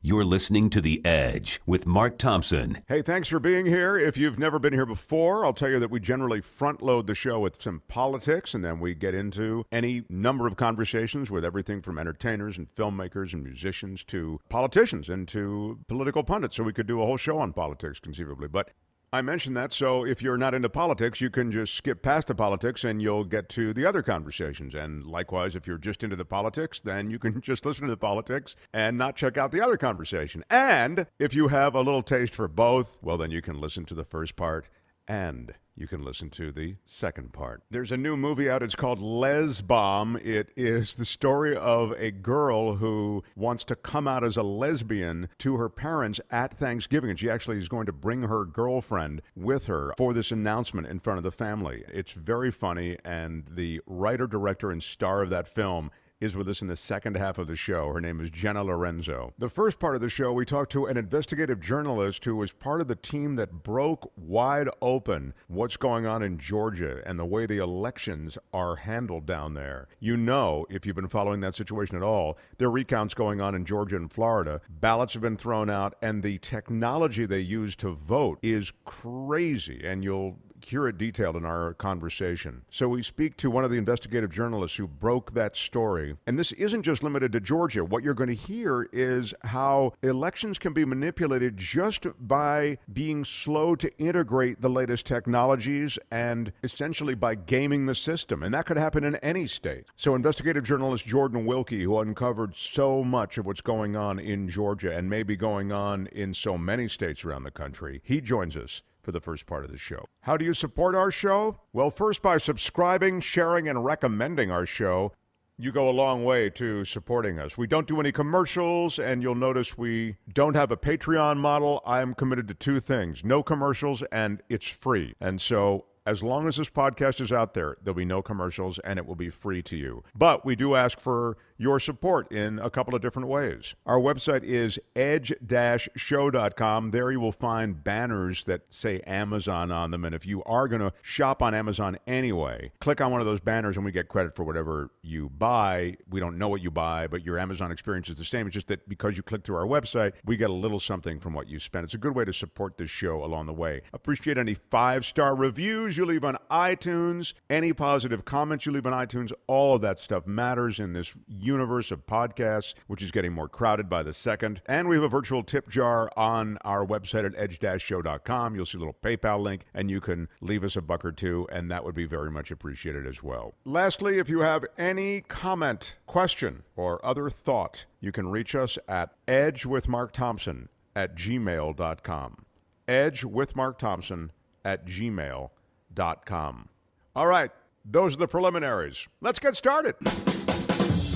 You're listening to The Edge with Mark Thompson. Hey, thanks for being here. If you've never been here before, I'll tell you that we generally front-load the show with some politics, and then we get into any number of conversations with everything from entertainers and filmmakers and musicians to politicians and to political pundits. So we could do a whole show on politics, conceivably. But I mentioned that, so if you're not into politics, you can just skip past the politics and you'll get to the other conversations. And likewise, if you're just into the politics, then you can just listen to the politics and not check out the other conversation. And if you have a little taste for both, well, then you can listen to the first part and you can listen to the second part. There's a new movie out. It's called Lez Bomb. It is the story of a girl who wants to come out as a lesbian to her parents at Thanksgiving. And she actually is going to bring her girlfriend with her for this announcement in front of the family. It's very funny, and the writer, director, and star of that film is with us in the second half of the show. Her name is Jenna Laurenzo. The first part of the show, we talked to an investigative journalist who was part of the team that broke wide open what's going on in Georgia and the way the elections are handled down there. You know, if you've been following that situation at all, there are recounts going on in Georgia and Florida. Ballots have been thrown out, and the technology they use to vote is crazy, and you'll hear it detailed in our conversation. So we speak to one of the investigative journalists who broke that story. And this isn't just limited to Georgia. What you're going to hear is how elections can be manipulated just by being slow to integrate the latest technologies and essentially by gaming the system. And that could happen in any state. So investigative journalist Jordan Wilkie, who uncovered so much of what's going on in Georgia and maybe going on in so many states around the country, he joins us for the first part of the show. How do you support our show? Well, first by subscribing, sharing, and recommending our show. You go a long way to supporting us. We don't do any commercials, and you'll notice we don't have a Patreon model. I'm committed to two things: no commercials, and it's free. And so as long as this podcast is out there, there'll be no commercials, and it will be free to you. But we do ask for your support in a couple of different ways. Our website is edge-show.com. There you will find banners that say Amazon on them, and if you are going to shop on Amazon anyway, click on one of those banners and we get credit for whatever you buy. We don't know what you buy, but your Amazon experience is the same. It's just that because you click through our website, we get a little something from what you spend. It's a good way to support this show along the way. Appreciate any 5-star reviews you leave on iTunes, any positive comments you leave on iTunes. All of that stuff matters in this universe of podcasts, which is getting more crowded by the second. And we have a virtual tip jar on our website at edge-show.com. You'll see a little PayPal link, and you can leave us $1 or $2, and that would be very much appreciated as well. Lastly, if you have any comment, question, or other thought, you can reach us at edgewithmarkthompson@gmail.com. edgewithmarkthompson@gmail.com. All right, those are the preliminaries. Let's get started.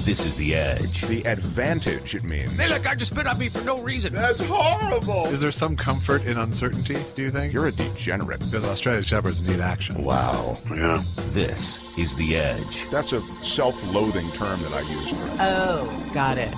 This is The Edge. The advantage, it means. Hey, look, I just spit on me for no reason. That's horrible. Is there some comfort in uncertainty, do you think? You're a degenerate. Because Australian Shepherds need action. Wow. Yeah. This is The Edge. That's a self-loathing term that I use. Oh, got it.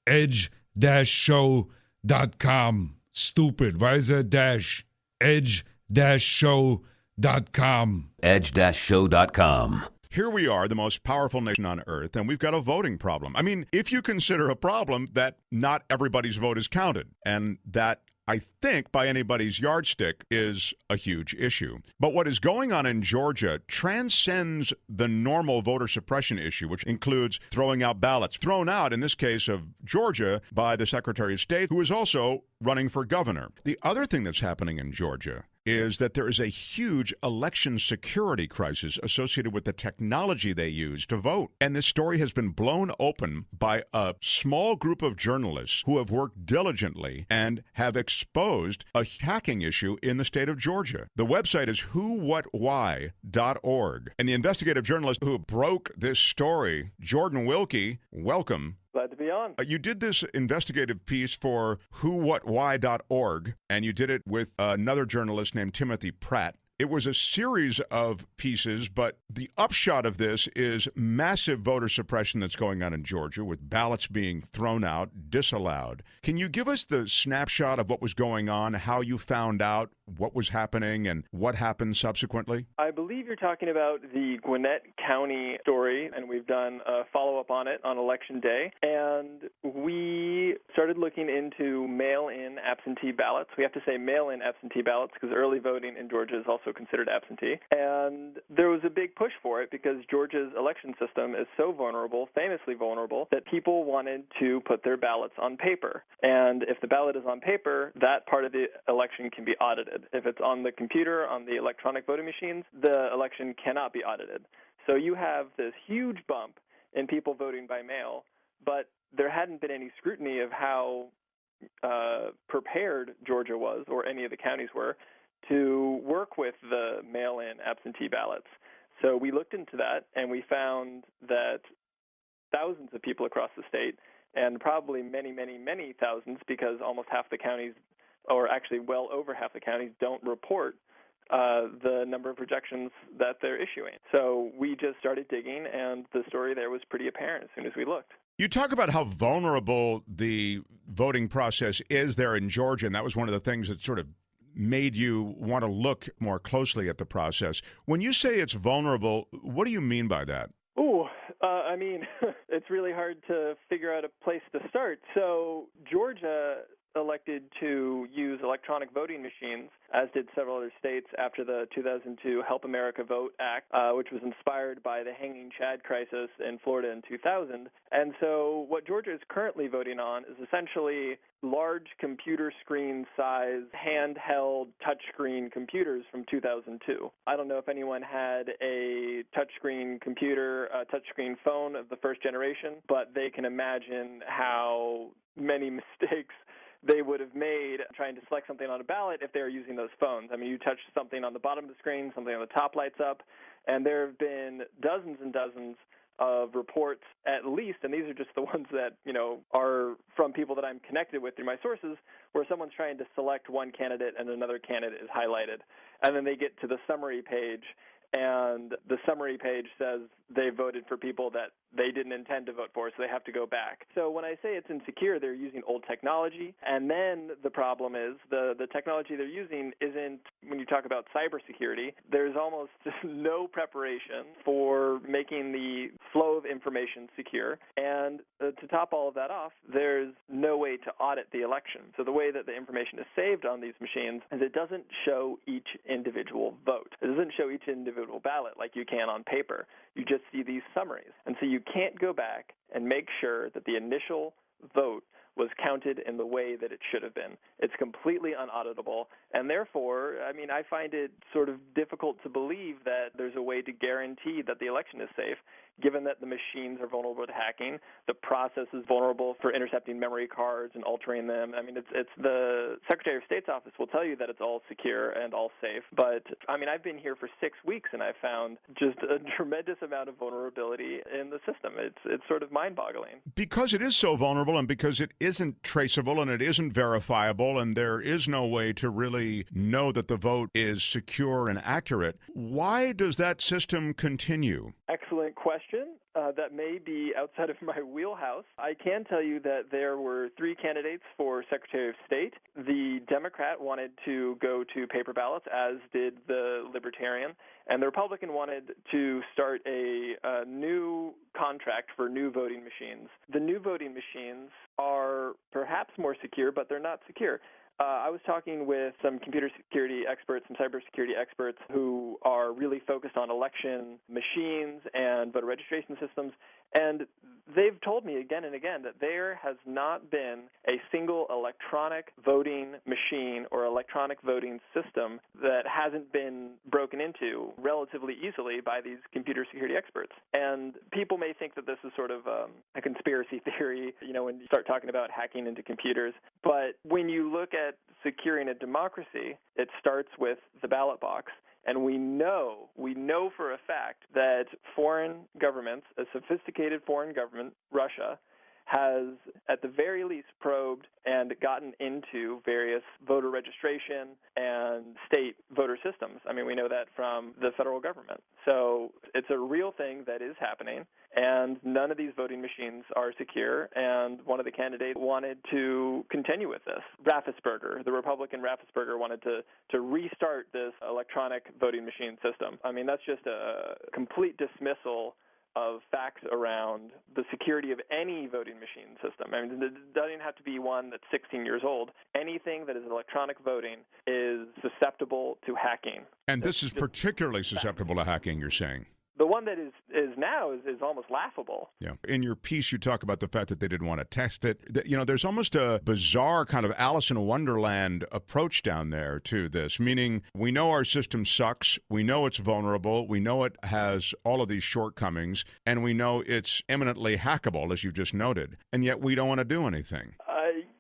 edge-show.com. Stupid. Why is there dash? edge-show.com. Edge-show.com. Here we are, the most powerful nation on earth, and we've got a voting problem. I mean, if you consider a problem that not everybody's vote is counted, and that, I think, by anybody's yardstick, is a huge issue. But what is going on in Georgia transcends the normal voter suppression issue, which includes throwing out ballots, thrown out, in this case of Georgia, by the Secretary of State, who is also running for governor. The other thing that's happening in Georgia is that there is a huge election security crisis associated with the technology they use to vote. And this story has been blown open by a small group of journalists who have worked diligently and have exposed a hacking issue in the state of Georgia. The website is whowhatwhy.org. And the investigative journalist who broke this story, Jordan Wilkie, welcome. Glad to be on. You did this investigative piece for whowhatwhy.org, and you did it with another journalist named Timothy Pratt. It was a series of pieces, but the upshot of this is massive voter suppression that's going on in Georgia, with ballots being thrown out, disallowed. Can you give us the snapshot of what was going on, how you found out what was happening and what happened subsequently? I believe you're talking about the Gwinnett County story, and we've done a follow-up on it on Election Day. And we started looking into mail-in absentee ballots. We have to say mail-in absentee ballots because early voting in Georgia is also considered absentee. And there was a big push for it because Georgia's election system is so vulnerable, famously vulnerable, that people wanted to put their ballots on paper. And if the ballot is on paper, that part of the election can be audited. If it's on the computer, on the electronic voting machines, the election cannot be audited. So you have this huge bump in people voting by mail, but there hadn't been any scrutiny of how prepared Georgia was, or any of the counties were, to work with the mail-in absentee ballots. So we looked into that, and we found that thousands of people across the state, and probably many, many, many thousands, because almost half the counties, or actually well over half the counties, don't report the number of rejections that they're issuing. So we just started digging, and the story there was pretty apparent as soon as we looked. You talk about how vulnerable the voting process is there in Georgia, and that was one of the things that sort of made you want to look more closely at the process. When you say it's vulnerable, what do you mean by that? I mean, it's really hard to figure out a place to start. So Georgia elected to use electronic voting machines, as did several other states after the 2002 Help America Vote Act, which was inspired by the Hanging Chad crisis in Florida in 2000. And so what Georgia is currently voting on is essentially large computer screen size, handheld touchscreen computers from 2002. I don't know if anyone had a touchscreen computer, a touchscreen phone of the first generation, but they can imagine how many mistakes they would have made trying to select something on a ballot if they were using those phones. I mean, you touch something on the bottom of the screen, something on the top lights up, and there have been dozens and dozens of reports at least, and these are just the ones that, are from people that I'm connected with through my sources, where someone's trying to select one candidate and another candidate is highlighted. And then they get to the summary page, and the summary page says they voted for people that they didn't intend to vote for, so they have to go back. So when I say it's insecure, they're using old technology, and then the problem is the technology they're using isn't, when you talk about cybersecurity, there's almost no preparation for making the flow of information secure, and to top all of that off, there's no way to audit the election. So the way that the information is saved on these machines is it doesn't show each individual vote. It doesn't show each individual ballot like you can on paper. You just see these summaries. And so you can't go back and make sure that the initial vote was counted in the way that it should have been. It's completely unauditable, and therefore, I find it sort of difficult to believe that there's a way to guarantee that the election is safe, given that the machines are vulnerable to hacking, the process is vulnerable for intercepting memory cards and altering them. It's the Secretary of State's office will tell you that it's all secure and all safe, but I've been here for 6 weeks, and I've found just a tremendous amount of vulnerability in the system. It's sort of mind-boggling. Because it is so vulnerable, and because it isn't traceable and it isn't verifiable, and there is no way to really know that the vote is secure and accurate, why does that system continue? Excellent question. That may be outside of my wheelhouse. I can tell you that there were 3 candidates for Secretary of State. The Democrat wanted to go to paper ballots, as did the Libertarian, and the Republican wanted to start a new contract for new voting machines. The new voting machines are perhaps more secure, but they're not secure. I was talking with some computer security experts, some cybersecurity experts who are really focused on election machines and voter registration systems, and they've told me again and again that there has not been a single electronic voting machine or electronic voting system that hasn't been broken into relatively easily by these computer security experts. And people may think that this is sort of a conspiracy theory, when you start talking about hacking into computers. But when you look at securing a democracy, it starts with the ballot box. And we know for a fact that foreign governments, a sophisticated foreign government, Russia, has, at the very least, probed and gotten into various voter registration and state voter systems. I mean, we know that from the federal government. So it's a real thing that is happening, and none of these voting machines are secure, and one of the candidates wanted to continue with this. Raffensperger, the Republican Raffensperger, wanted to restart this electronic voting machine system. I mean, that's just a complete dismissal of facts around the security of any voting machine system. I mean, it doesn't have to be one that's 16 years old. Anything that is electronic voting is susceptible to hacking. And this is particularly susceptible to hacking, you're saying? The one that is now is almost laughable. Yeah. In your piece, you talk about the fact that they didn't want to test it. You know, there's almost a bizarre kind of Alice in Wonderland approach down there to this, meaning we know our system sucks, we know it's vulnerable, we know it has all of these shortcomings, and we know it's eminently hackable, as you just noted, and yet we don't want to do anything.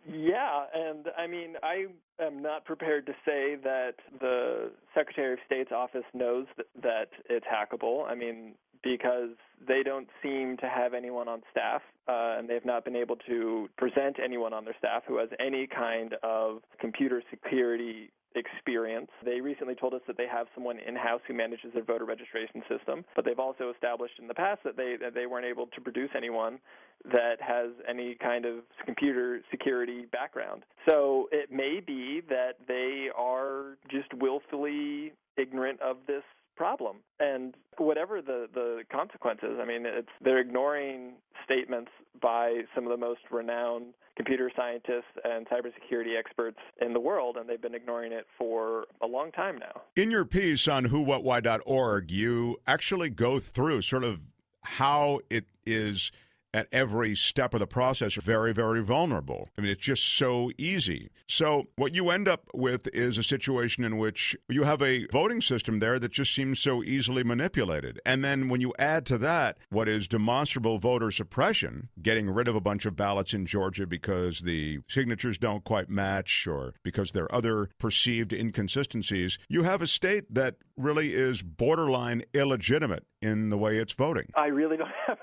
Yeah, and I mean, I am not prepared to say that the Secretary of State's office knows that it's hackable. I mean, because they don't seem to have anyone on staff, and they've not been able to present anyone on their staff who has any kind of computer security experience. They recently told us that they have someone in-house who manages their voter registration system, but they've also established in the past that they weren't able to produce anyone that has any kind of computer security background. So it may be that they are just willfully ignorant of this problem. And whatever the consequences, I mean, they're ignoring statements by some of the most renowned computer scientists and cybersecurity experts in the world, and they've been ignoring it for a long time now. In your piece on whowhatwhy.org, you actually go through sort of how it is at every step of the process very, very vulnerable. I mean, it's just so easy. So what you end up with is a situation in which you have a voting system there that just seems so easily manipulated. And then when you add to that what is demonstrable voter suppression, getting rid of a bunch of ballots in Georgia because the signatures don't quite match or because there are other perceived inconsistencies, you have a state that really is borderline illegitimate in the way it's voting. I really don't have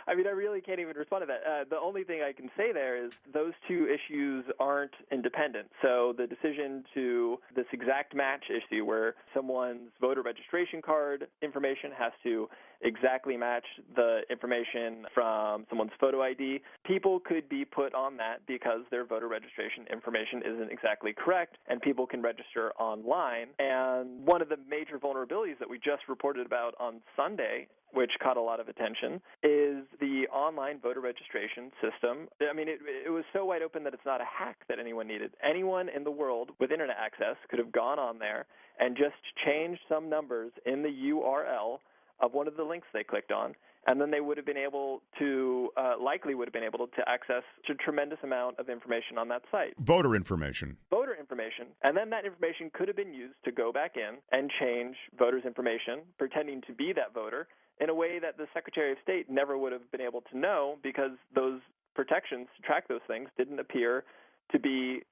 I really can't even respond to that. The only thing I can say there is those two issues aren't independent. So the decision to this exact match issue where someone's voter registration card information has to exactly match the information from someone's photo ID, people could be put on that because their voter registration information isn't exactly correct, and people can register online. And one of the major vulnerabilities that we just reported about on Sunday, which caught a lot of attention, is the online voter registration system. I mean, it was so wide open that it's not a hack that anyone needed. Anyone in the world with internet access could have gone on there and just changed some numbers in the URL of one of the links they clicked on, and then they would have been able to, likely would have been able to access a tremendous amount of information on that site. Voter information. Voter information. And then that information could have been used to go back in and change voters' information, pretending to be that voter, in a way that the Secretary of State never would have been able to know because those protections to track those things didn't appear to be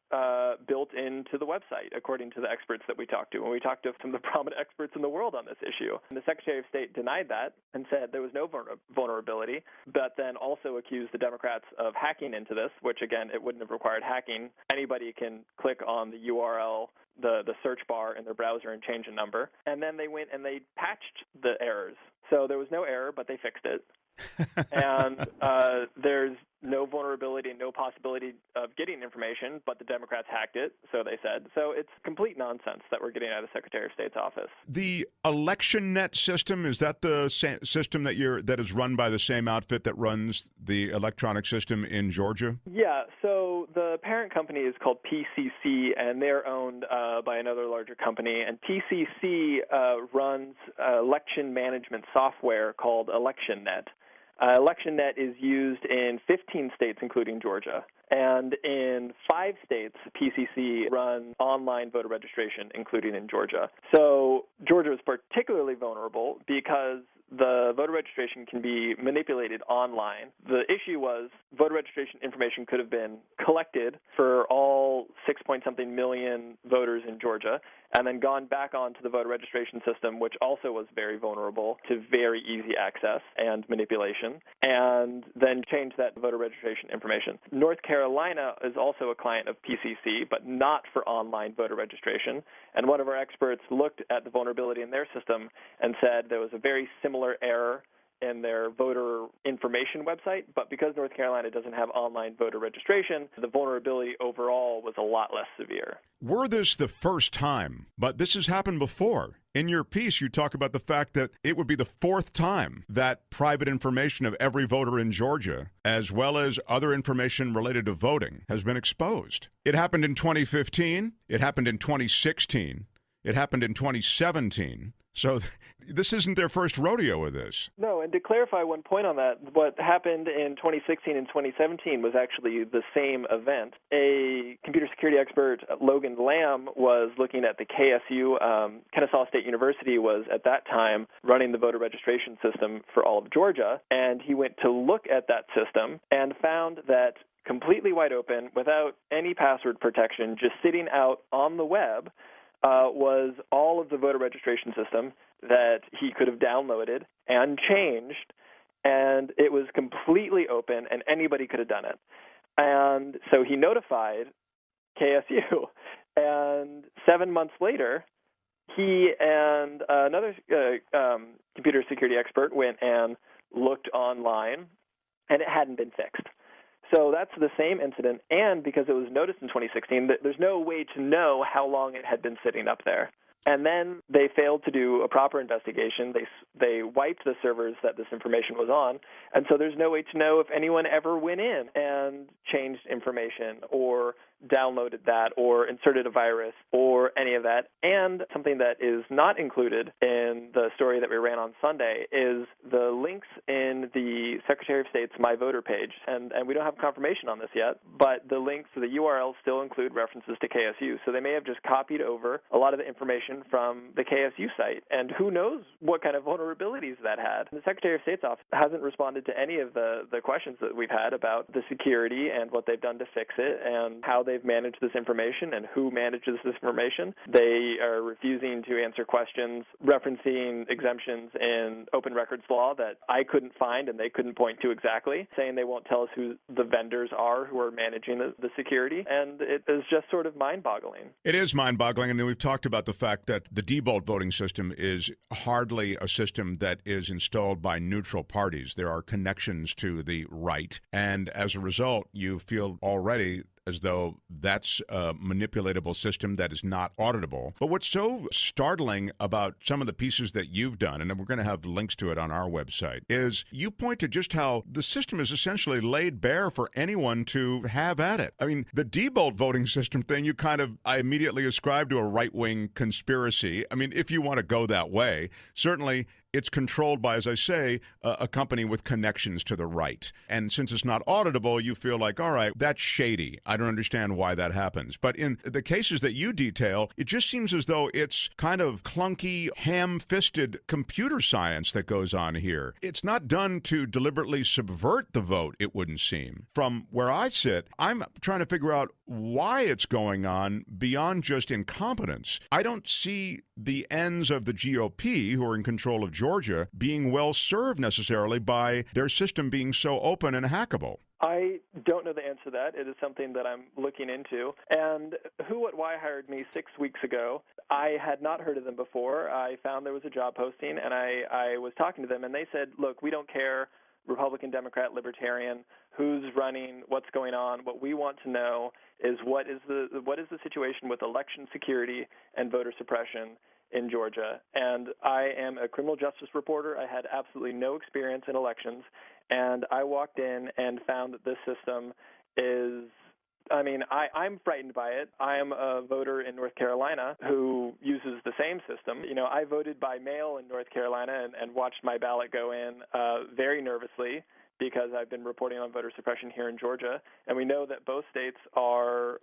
built into the website, according to the experts that we talked to. When we talked to some of the prominent experts in the world on this issue, and the Secretary of State denied that and said there was no vulnerability, but then also accused the Democrats of hacking into this, which, again, it wouldn't have required hacking. Anybody can click on the URL, the search bar in their browser and change a number. And then they went and they patched the errors. So there was no error, but they fixed it. And there's no vulnerability and no possibility of getting information, but the Democrats hacked it, so they said. So it's complete nonsense that we're getting out of the Secretary of State's office. The ElectionNet system, is that the same system that is run by the same outfit that runs the electronic system in Georgia? Yeah, so the parent company is called PCC, and they're owned by another larger company. And PCC runs election management software called ElectionNet. ElectionNet is used in 15 states, including Georgia. And in 5 states, PCC runs online voter registration, including in Georgia. So Georgia is particularly vulnerable because the voter registration can be manipulated online. The issue was voter registration information could have been collected for all 6-point-something million voters in Georgia, and then gone back onto the voter registration system, which also was very vulnerable to very easy access and manipulation, and then changed that voter registration information. North Carolina is also a client of PCC, but not for online voter registration. And one of our experts looked at the vulnerability in their system and said there was a very similar error in their voter information website, but because North Carolina doesn't have online voter registration, the vulnerability overall was a lot less severe. Were this the first time, but this has happened before. In your piece, you talk about the fact that it would be the fourth time that private information of every voter in Georgia, as well as other information related to voting, has been exposed. It happened in 2015, it happened in 2016, it happened in 2017. So this isn't their first rodeo with this. No, and to clarify one point on that, what happened in 2016 and 2017 was actually the same event. A computer security expert, Logan Lamb, was looking at the KSU. Kennesaw State University was, at that time, running the voter registration system for all of Georgia, and he went to look at that system and found that completely wide open, without any password protection, just sitting out on the web, was all of the voter registration system that he could have downloaded and changed, and it was completely open, and anybody could have done it. And so he notified KSU, and 7 months later, he and another computer security expert went and looked online, and it hadn't been fixed. So that's the same incident, and because it was noticed in 2016, there's no way to know how long it had been sitting up there. And then they failed to do a proper investigation. They wiped the servers that this information was on, and so there's no way to know if anyone ever went in and changed information or downloaded that or inserted a virus or any of that. And something that is not included in the story that we ran on Sunday is the links in the Secretary of State's My Voter page. And we don't have confirmation on this yet, but the links to the URLs still include references to KSU. So they may have just copied over a lot of the information from the KSU site. And who knows what kind of vulnerabilities that had. The Secretary of State's office hasn't responded to any of the questions that we've had about the security and what they've done to fix it and how they've managed this information and who manages this information. They are refusing to answer questions referencing exemptions in open records law that I couldn't find and they couldn't point to exactly, saying they won't tell us who the vendors are who are managing the security. And it is just sort of mind-boggling. It is mind-boggling, and then we've talked about the fact that the default voting system is hardly a system that is installed by neutral parties. There are connections to the right, and as a result, you feel already as though that's a manipulatable system that is not auditable. But what's so startling about some of the pieces that you've done, and we're going to have links to it on our website, is you point to just how the system is essentially laid bare for anyone to have at it. I mean, the default voting system thing, I immediately ascribe to a right-wing conspiracy. I mean, if you want to go that way, certainly it's controlled by, as I say, a company with connections to the right. And since it's not auditable, you feel like, all right, that's shady. I don't understand why that happens. But in the cases that you detail, it just seems as though it's kind of clunky, ham-fisted computer science that goes on here. It's not done to deliberately subvert the vote, it wouldn't seem. From where I sit, I'm trying to figure out why it's going on beyond just incompetence. I don't see the ends of the GOP, who are in control of Georgia, being well served necessarily by their system being so open and hackable. I don't know the answer to that. It is something that I'm looking into. And Who, What, Why hired me 6 weeks ago. I had not heard of them before. I found there was a job posting, and I was talking to them, and they said, look, we don't care, Republican, Democrat, Libertarian, who's running, what's going on. What we want to know is what is the situation with election security and voter suppression in Georgia. And I am a criminal justice reporter. I had absolutely no experience in elections, and I walked in and found that this system is, I'm frightened by it. I am a voter in North Carolina who uses the same system. I voted by mail in North Carolina and watched my ballot go in very nervously because I've been reporting on voter suppression here in Georgia. And we know that both states are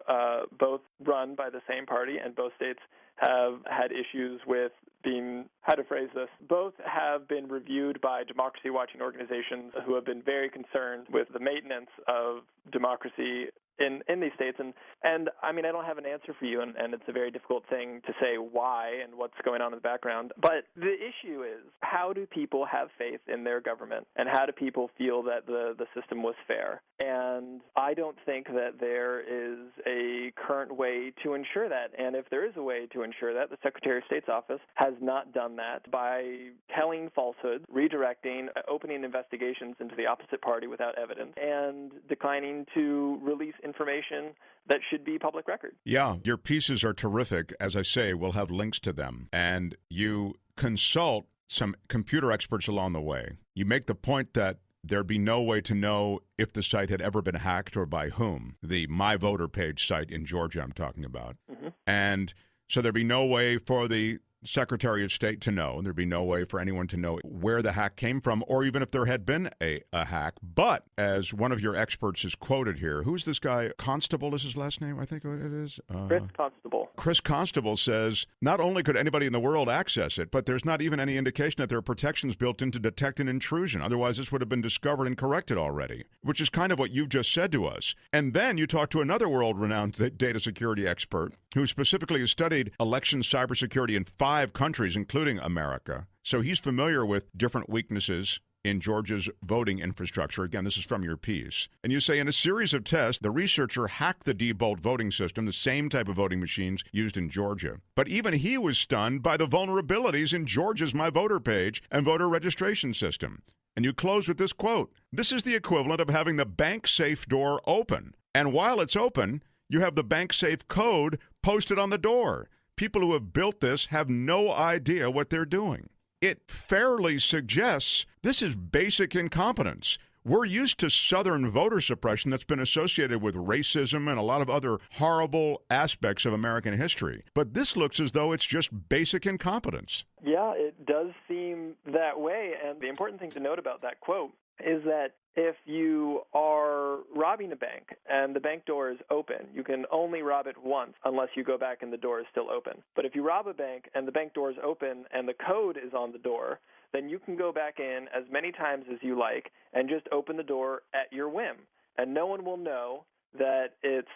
both run by the same party, and both states have had issues with being, how to phrase this, both have been reviewed by democracy-watching organizations who have been very concerned with the maintenance of democracy in these states. And I mean, I don't have an answer for you, and it's a very difficult thing to say why and what's going on in the background. But the issue is, how do people have faith in their government, and how do people feel that the system was fair? And I don't think that there is a current way to ensure that. And if there is a way to ensure that, the Secretary of State's office has not done that by telling falsehoods, redirecting, opening investigations into the opposite party without evidence, and declining to release information that should be public record. Yeah, your pieces are terrific. As I say, we'll have links to them. And you consult some computer experts along the way. You make the point that there'd be no way to know if the site had ever been hacked or by whom. The My Voter page site in Georgia I'm talking about. Mm-hmm. And so there'd be no way for the Secretary of State to know. There'd be no way for anyone to know where the hack came from, or even if there had been a hack. But as one of your experts is quoted here, who's this guy? Constable is his last name, I think it is? Chris Constable. Chris Constable says not only could anybody in the world access it, but there's not even any indication that there are protections built in to detect an intrusion. Otherwise, this would have been discovered and corrected already, which is kind of what you've just said to us. And then you talk to another world-renowned data security expert who specifically has studied election cybersecurity in 5 countries, including America. So he's familiar with different weaknesses in Georgia's voting infrastructure. Again, this is from your piece. And you say, in a series of tests, the researcher hacked the Ga.Vote voting system, the same type of voting machines used in Georgia. But even he was stunned by the vulnerabilities in Georgia's My Voter page and voter registration system. And you close with this quote: "This is the equivalent of having the bank safe door open. And while it's open, you have the bank safe code posted on the door. People who have built this have no idea what they're doing." It fairly suggests this is basic incompetence. We're used to Southern voter suppression that's been associated with racism and a lot of other horrible aspects of American history. But this looks as though it's just basic incompetence. Yeah, it does seem that way. And the important thing to note about that quote is that if you are robbing a bank and the bank door is open, you can only rob it once unless you go back and the door is still open. But if you rob a bank and the bank door is open and the code is on the door, then you can go back in as many times as you like and just open the door at your whim. And no one will know that it's,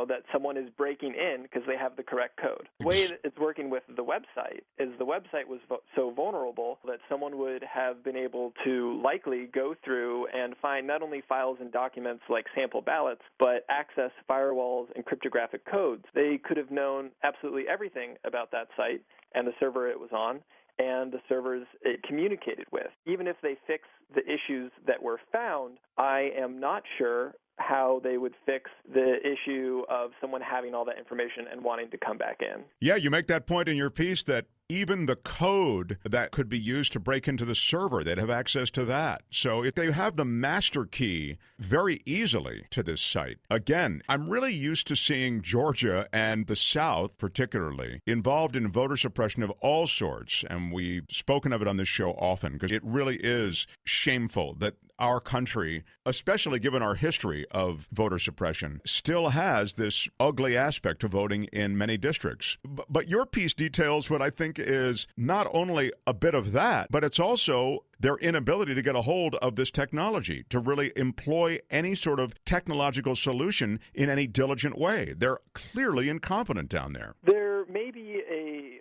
that someone is breaking in because they have the correct code. The way that it's working with the website is the website was so vulnerable that someone would have been able to likely go through and find not only files and documents like sample ballots, but access firewalls and cryptographic codes. They could have known absolutely everything about that site and the server it was on and the servers it communicated with. Even if they fix the issues that were found, I am not sure how they would fix the issue of someone having all that information and wanting to come back in. Yeah, you make that point in your piece that even the code that could be used to break into the server, they'd have access to that. So if they have the master key very easily to this site. Again, I'm really used to seeing Georgia and the South particularly involved in voter suppression of all sorts. And we've spoken of it on this show often because it really is shameful that our country, especially given our history of voter suppression, still has this ugly aspect to voting in many districts. But your piece details what I think is not only a bit of that, but it's also their inability to get a hold of this technology, to really employ any sort of technological solution in any diligent way. They're clearly incompetent down there. There may be a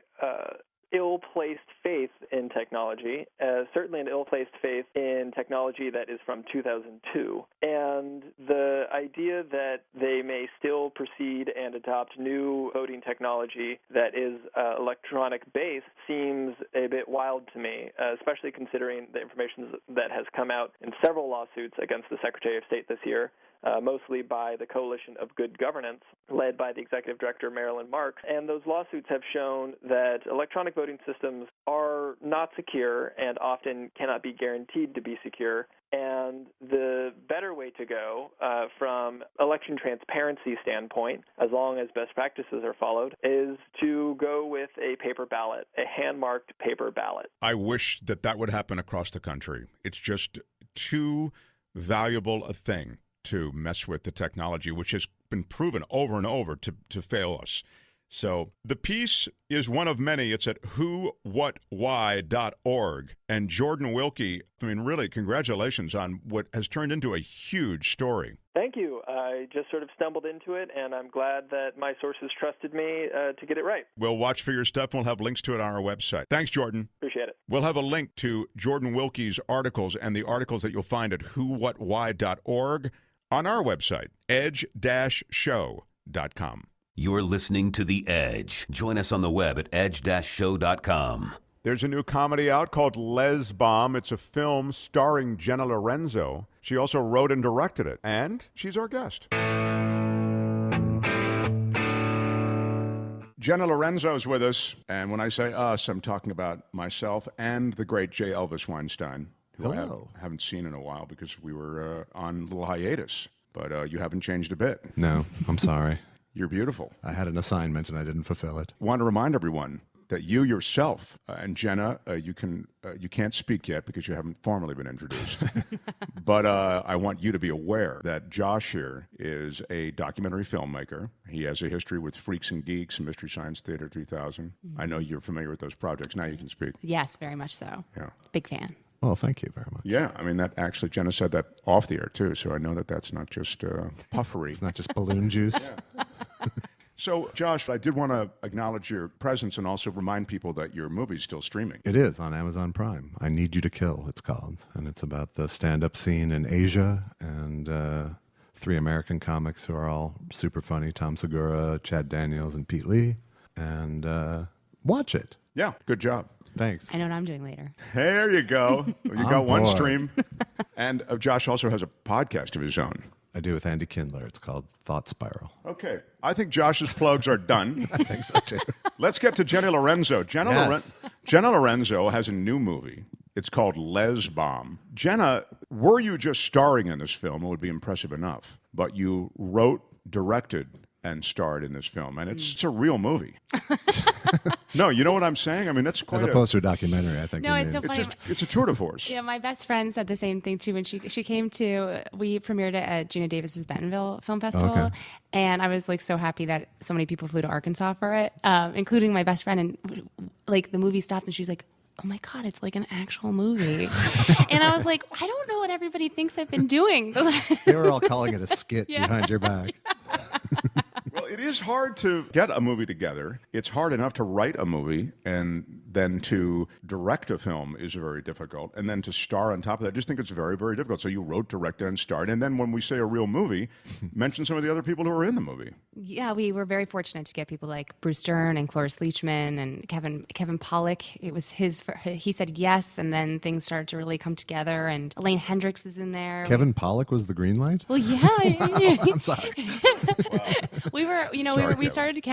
ill-placed faith in technology, certainly an ill-placed faith in technology that is from 2002. And the idea that they may still proceed and adopt new voting technology that is electronic-based seems a bit wild to me, especially considering the information that has come out in several lawsuits against the Secretary of State this year, mostly by the Coalition of Good Governance, led by the Executive Director, Marilyn Marks. And those lawsuits have shown that electronic voting systems are not secure and often cannot be guaranteed to be secure. And the better way to go from election transparency standpoint, as long as best practices are followed, is to go with a paper ballot, a hand-marked paper ballot. I wish that would happen across the country. It's just too valuable a thing to mess with the technology, which has been proven over and over to fail us. So the piece is one of many. It's at whowhatwhy.org. And Jordan Wilkie, really, congratulations on what has turned into a huge story. Thanks. Thank you. I just sort of stumbled into it, and I'm glad that my sources trusted me to get it right. We'll watch for your stuff. We'll have links to it on our website. Thanks, Jordan. Appreciate it. We'll have a link to Jordan Wilkie's articles and the articles that you'll find at whowhatwhy.org on our website, edge-show.com. You're listening to The Edge. Join us on the web at edge-show.com. There's a new comedy out called Lez Bomb. It's a film starring Jenna Laurenzo. She also wrote and directed it, and she's our guest. Jenna Laurenzo is with us, and when I say us, I'm talking about myself and the great J.Elvis Weinstein, who I haven't seen in a while because we were on a little hiatus. But you haven't changed a bit. No, I'm sorry. You're beautiful. I had an assignment and I didn't fulfill it. Want to remind everyone that you yourself and Jenna, you can't speak yet because you haven't formally been introduced. But I want you to be aware that Josh here is a documentary filmmaker. He has a history with Freaks and Geeks and Mystery Science Theater 3000. Mm-hmm. I know you're familiar with those projects. Now you can speak. Yes, very much so. Yeah. Big fan. Well, thank you very much. Yeah, I mean, that actually, Jenna said that off the air, too, so I know that that's not just puffery. It's not just balloon juice. Yeah. So, Josh, I did want to acknowledge your presence and also remind people that your movie's still streaming. It is on Amazon Prime. I Need You to Kill, it's called. And it's about the stand-up scene in Asia and 3 American comics who are all super funny, Tom Segura, Chad Daniels, and Pete Lee. And watch it. Yeah, good job. Thanks. I know what I'm doing later. There you go. You got one board. stream. And Josh also has a podcast of his own. I do with Andy Kindler. It's called Thought Spiral. Okay. I think Josh's plugs are done. I think so, too. Let's get to Jenna Laurenzo. Jenna Laurenzo has a new movie. It's called Lez Bomb. Jenna, were you just starring in this film, it would be impressive enough. But you wrote, directed, and starred in this film. And it's a real movie. No, you know what I'm saying? I mean, that's quite As opposed to a documentary, I think. No, it's so funny. It's a tour de force. Yeah, my best friend said the same thing too when she came to. We premiered it at Gina Davis's Bentonville Film Festival, Okay. and I was like so happy that so many people flew to Arkansas for it, including my best friend. And like the movie stopped, and she's like, "Oh my God, it's like an actual movie," and I was like, "I don't know what everybody thinks I've been doing." They were all calling it a skit behind your back. Well, it is hard to get a movie together. It's hard enough to write a movie, and then to direct a film is very difficult. And then to star on top of that, I just think it's very, very difficult. So you wrote, directed, and starred. And then when we say a real movie, mention some of the other people who are in the movie. Yeah, we were very fortunate to get people like Bruce Dern and Cloris Leachman and Kevin Pollak. It was he said yes, and then things started to really come together. And Elaine Hendricks is in there. Kevin Pollak was the green light? Well, yeah. I'm sorry. We were, Sorry, we started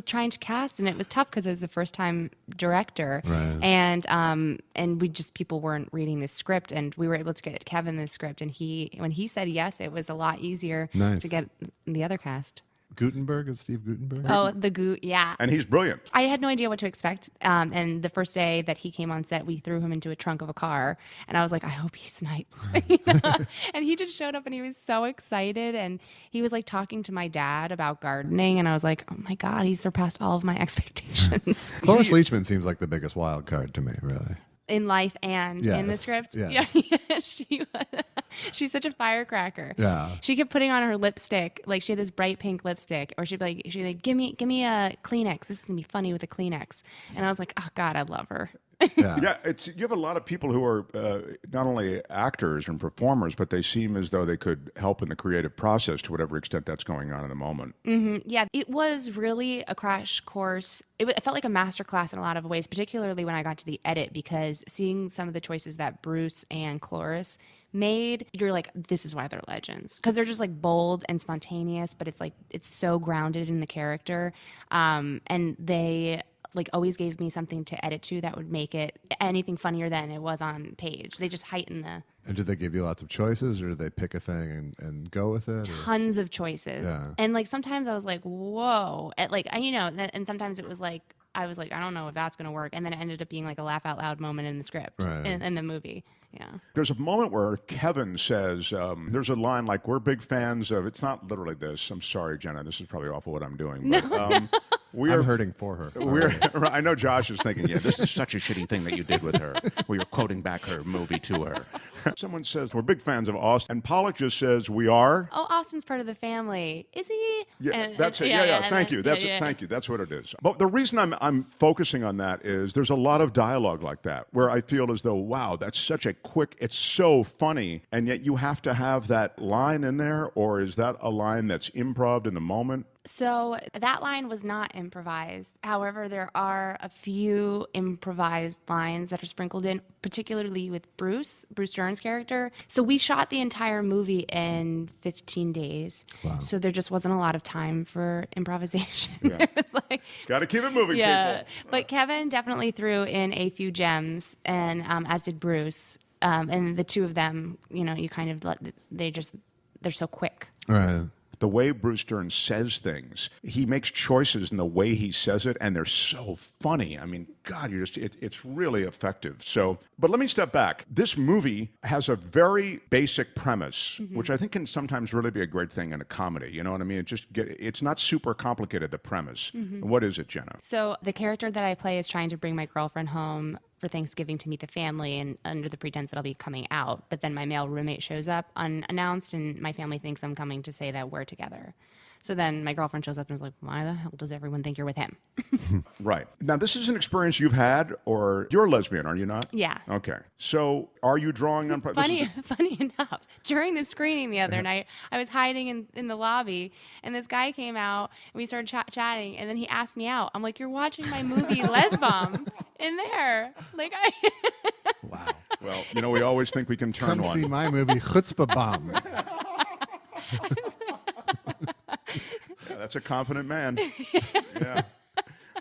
trying to cast, and it was tough because it was the first time director, Right. and we just people weren't reading the script, and we were able to get Kevin the script, and when he said yes, it was a lot easier Nice. to get the other cast. Gutenberg is Steve Gutenberg? Oh, the Goot, yeah. And he's brilliant. I had no idea what to expect. And the first day that he came on set, we threw him into a trunk of a car. And I was like, I hope he's nice. You know? And he just showed up and he was so excited. And he was like talking to my dad about gardening. And I was like, oh my God, he surpassed all of my expectations. Cloris Leachman seems like the biggest wild card to me, really. In life and in the Yes, script. yes. Yeah. She's such a firecracker. Yeah. She kept putting on her lipstick. Like she had this bright pink lipstick, or she'd be like, give me a Kleenex. This is gonna be funny with a Kleenex. And I was like, oh God, I love her. Yeah. Yeah, you have a lot of people who are not only actors and performers, but they seem as though they could help in the creative process to whatever extent that's going on in the moment. Mm-hmm. Yeah, it was really a crash course. It felt like a master class in a lot of ways, particularly when I got to the edit, because seeing some of the choices that Bruce and Cloris made, you're like, this is why they're legends. Because they're just like bold and spontaneous, but it's like, it's so grounded in the character. And they like always gave me something to edit to that would make it anything funnier than it was on page. They just heighten the... And did they give you lots of choices, or did they pick a thing and go with it? Or? Tons of choices. Yeah. And like sometimes I was like, whoa. And sometimes it was like, I was like, I don't know if that's going to work. And then it ended up being like a laugh out loud moment in the script, Right. in the movie. Yeah. There's a moment where Kevin says, there's a line like, we're big fans of, it's not literally this. I'm sorry, Jenna, this is probably awful what I'm doing. But, I'm hurting for her. I know Josh is thinking, yeah, This is such a shitty thing that you did with her, where you're quoting back her movie to her. someone says we're big fans of Austin, and Pollock just says we are. Oh, Austin's part of the family. Is he? Yeah, that's it. Yeah. Thank you. That's it. Thank you. That's what it is. But the reason I'm focusing on that is there's a lot of dialogue like that where I feel as though, wow, that's such a quick. It's so funny, and yet you have to have that line in there, or is that a line that's improv in the moment? So that line was not improvised. However, there are a few improvised lines that are sprinkled in, particularly with Bruce Dern's character. So we shot the entire movie in 15 days. Wow. So there just wasn't a lot of time for improvisation. Yeah. It was like, got to keep it moving, yeah. people. But Kevin definitely threw in a few gems, and as did Bruce. And the two of them, you kind of they're so quick. Right. The way Bruce Dern says things, he makes choices in the way he says it, and they're so funny. I mean, God, it's really effective. So, but let me step back. This movie has a very basic premise, which I think can sometimes really be a great thing in a comedy. You know what I mean? It's not super complicated, the premise. What is it, Jenna? So the character that I play is trying to bring my girlfriend home for Thanksgiving to meet the family, and under the pretense that I'll be coming out. But then my male roommate shows up unannounced, and my family thinks I'm coming to say that we're together. So then my girlfriend shows up and is like, why the hell does everyone think you're with him? Right. Now, this is an experience you've had, or you're a lesbian, are you not? Yeah. Okay. So are you drawing on... Funny enough, during the screening the other night, I was hiding in the lobby, and this guy came out, and we started chatting, and then he asked me out. I'm like, you're watching my movie, Lez Bomb, in there. Like, Wow. Well, we always think we can turn Come one. see my movie, Chutzpah Bomb. Yeah, that's a confident man. Yeah.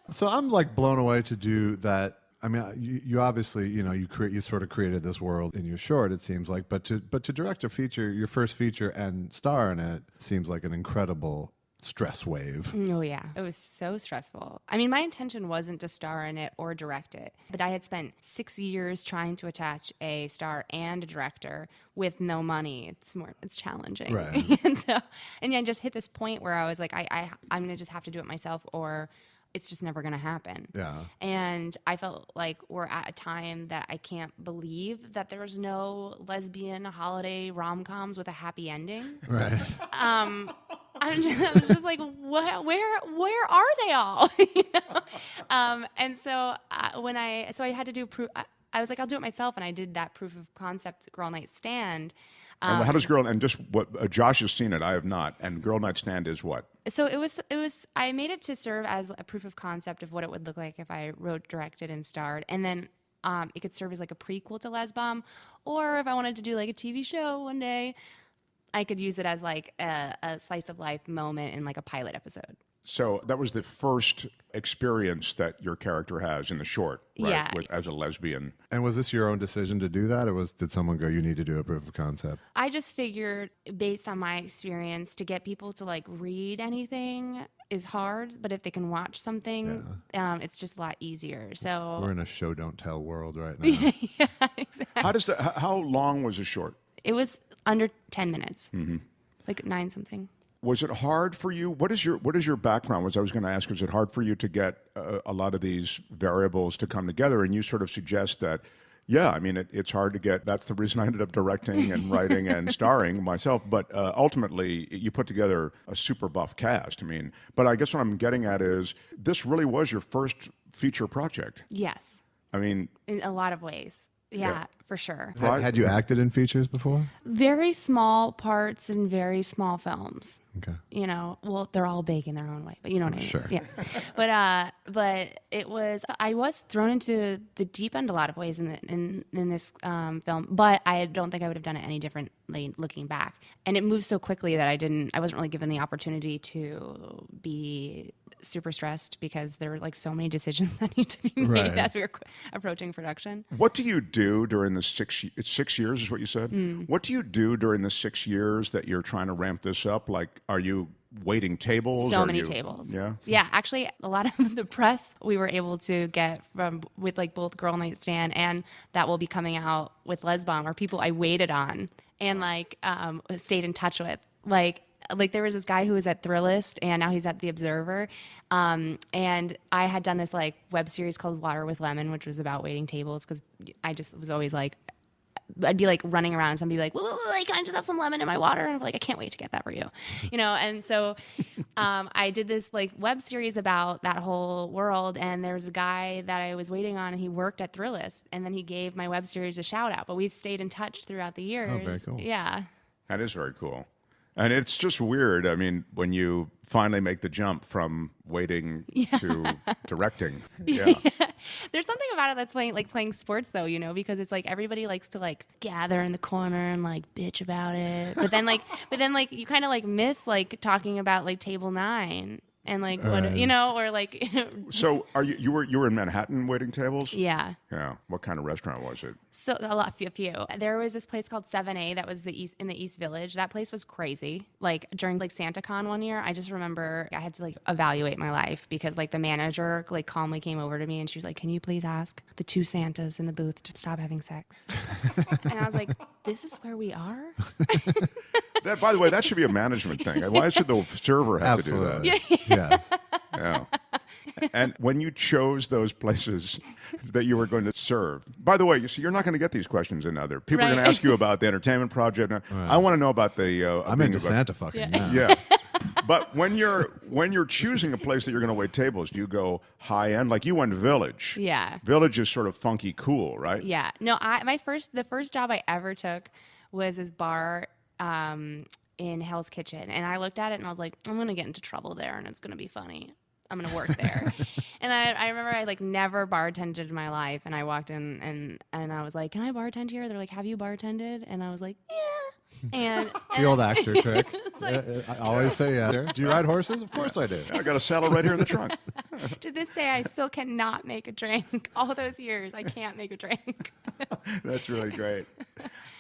So I'm like blown away to do that. I mean, you obviously, you sort of created this world in your short, it seems like, but to direct a feature, your first feature, and star in it seems like an incredible stress wave. Oh, yeah. It was so stressful. I mean, my intention wasn't to star in it or direct it, but I had spent 6 years trying to attach a star and a director with no money. It's challenging. Right. and I just hit this point where I was like, I'm going to just have to do it myself, or it's just never going to happen. Yeah. And I felt like we're at a time that I can't believe that there's no lesbian holiday rom-coms with a happy ending. Right. I'm just like, where are they all? And so I had to do proof. I was like, I'll do it myself, and I did that proof of concept Girl Night Stand. And how does Girl, and just what Josh has seen it, I have not, and Girl Night Stand is what? So it was I made it to serve as a proof of concept of what it would look like if I wrote, directed, and starred, and then it could serve as like a prequel to Lez Bomb, or if I wanted to do like a TV show one day, I could use it as like a slice of life moment in like a pilot episode. So that was the first experience that your character has in the short, right? Yeah. As a lesbian. And was this your own decision to do that, or did someone go, you need to do a proof of concept? I just figured, based on my experience, to get people to like read anything is hard, but if they can watch something, it's just a lot easier. So We're in a show don't tell world right now. yeah, exactly. How long was the short? It was under 10 minutes, like 9 something. Was it hard for you? What is your background? I was going to ask, was it hard for you to get a lot of these variables to come together? And you sort of suggest that, yeah, I mean, it's hard to get. That's the reason I ended up directing and writing and starring myself. But ultimately, you put together a super buff cast. I mean, but I guess what I'm getting at is this really was your first feature project. Yes. I mean, In a lot of ways. Yeah, for sure. Had you acted in features before? Very small parts in very small films. Okay. Well, they're all big in their own way, but you know what I mean. Sure. Yeah. But I was thrown into the deep end a lot of ways in this film, but I don't think I would have done it any differently looking back. And it moved so quickly that I wasn't really given the opportunity to be super stressed because there were like so many decisions that need to be made Right. as we were approaching production. what do you do during the 6 years is what you said? What do you do during the 6 years that you're trying to ramp this up? Like, are you waiting tables? So Are many you- tables. Yeah. Yeah, actually, a lot of the press we were able to get with like both Girl Night Stand and that will be coming out with Lez Bomb are people I waited on and like stayed in touch with. Like like there was this guy who was at Thrillist and now he's at The Observer. And I had done this like web series called Water with Lemon, which was about waiting tables because I just was always like, I'd be like running around and somebody would be like, can I just have some lemon in my water? And I'm like, I can't wait to get that for you. And so I did this like web series about that whole world. And there was a guy that I was waiting on and he worked at Thrillist. And then he gave my web series a shout out. But we've stayed in touch throughout the years. Oh, very cool. Yeah. That is very cool. And it's just weird. I mean, when you finally make the jump from waiting to directing. Yeah. There's something about it that's playing sports though, because it's like everybody likes to like gather in the corner and like bitch about it. But then you kind of like miss like talking about like table 9 and like what or like So you were in Manhattan waiting tables? Yeah. Yeah. What kind of restaurant was it? So a few. There was this place called 7A that was in the East Village. That place was crazy. Like during like SantaCon one year, I just remember I had to like evaluate my life because like the manager like calmly came over to me and she was like, "Can you please ask the 2 Santas in the booth to stop having sex?" And I was like, "This is where we are?" That, by the way, that should be a management thing. Why should the server have Absolutely. to do that? Yes. Yeah. And when you chose those places that you were going to serve, by the way, you see, you're not going to get these questions in other. People are going to ask you about the entertainment project. I want to know about the. I'm into Santa fucking now. Yeah. But when you're choosing a place that you're going to wait tables, do you go high end? Like you went Village. Yeah. Village is sort of funky cool, right? Yeah. No, the first job I ever took was this bar in Hell's Kitchen, and I looked at it and I was like, I'm gonna get into trouble there, and it's gonna be funny. I'm gonna work there. And I remember I like never bartended in my life, and I walked in and I was like, "Can I bartend here?" They're like, "Have you bartended?" And I was like, "Yeah." And The old actor trick. like, I always say yeah. Do you ride horses? Of course I do. I got a saddle right here in the trunk. to this day, I still cannot make a drink. All those years, I can't make a drink. That's really great.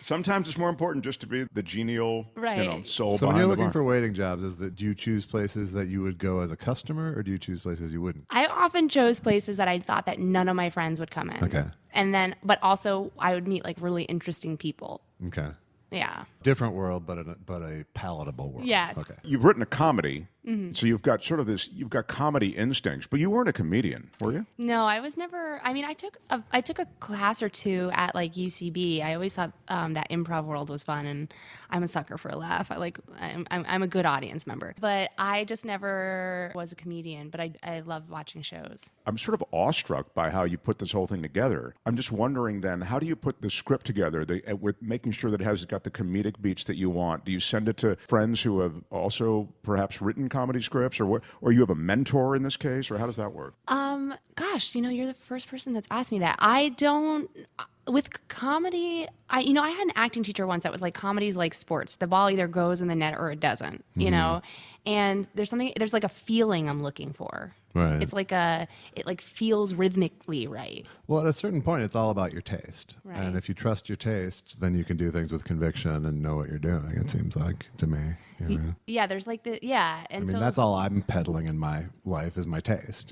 Sometimes it's more important just to be the genial, Right. soul So when behind you're the looking bar. for waiting jobs, do you choose places that you would go as a customer, or do you choose places you wouldn't? I often chose places that I thought that none of my friends would come in. Okay. And then, but also I would meet like really interesting people. Okay. Yeah. Different world, but a palatable world. Yeah. Okay. You've written a comedy, so you've got you've got comedy instincts, but you weren't a comedian, were you? No, I was never. I mean, I took a class or two at like UCB. I always thought that improv world was fun, and I'm a sucker for a laugh. I'm a good audience member, but I just never was a comedian. But I love watching shows. I'm sort of awestruck by how you put this whole thing together. I'm just wondering then, how do you put the script together with making sure that it has got the comedic beats that you want? Do you send it to friends who have also perhaps written comedy scripts, or you have a mentor in this case, or how does that work? Gosh, you're the first person that's asked me that. I don't. With comedy, I had an acting teacher once that was like, comedy's like sports. The ball either goes in the net or it doesn't, and there's like a feeling I'm looking for. Right. It's like it feels rhythmically right. Well, at a certain point, it's all about your taste. Right. And if you trust your taste, then you can do things with conviction and know what you're doing, it seems like, to me. Yeah, there's like And I mean, so that's all I'm peddling in my life is my taste,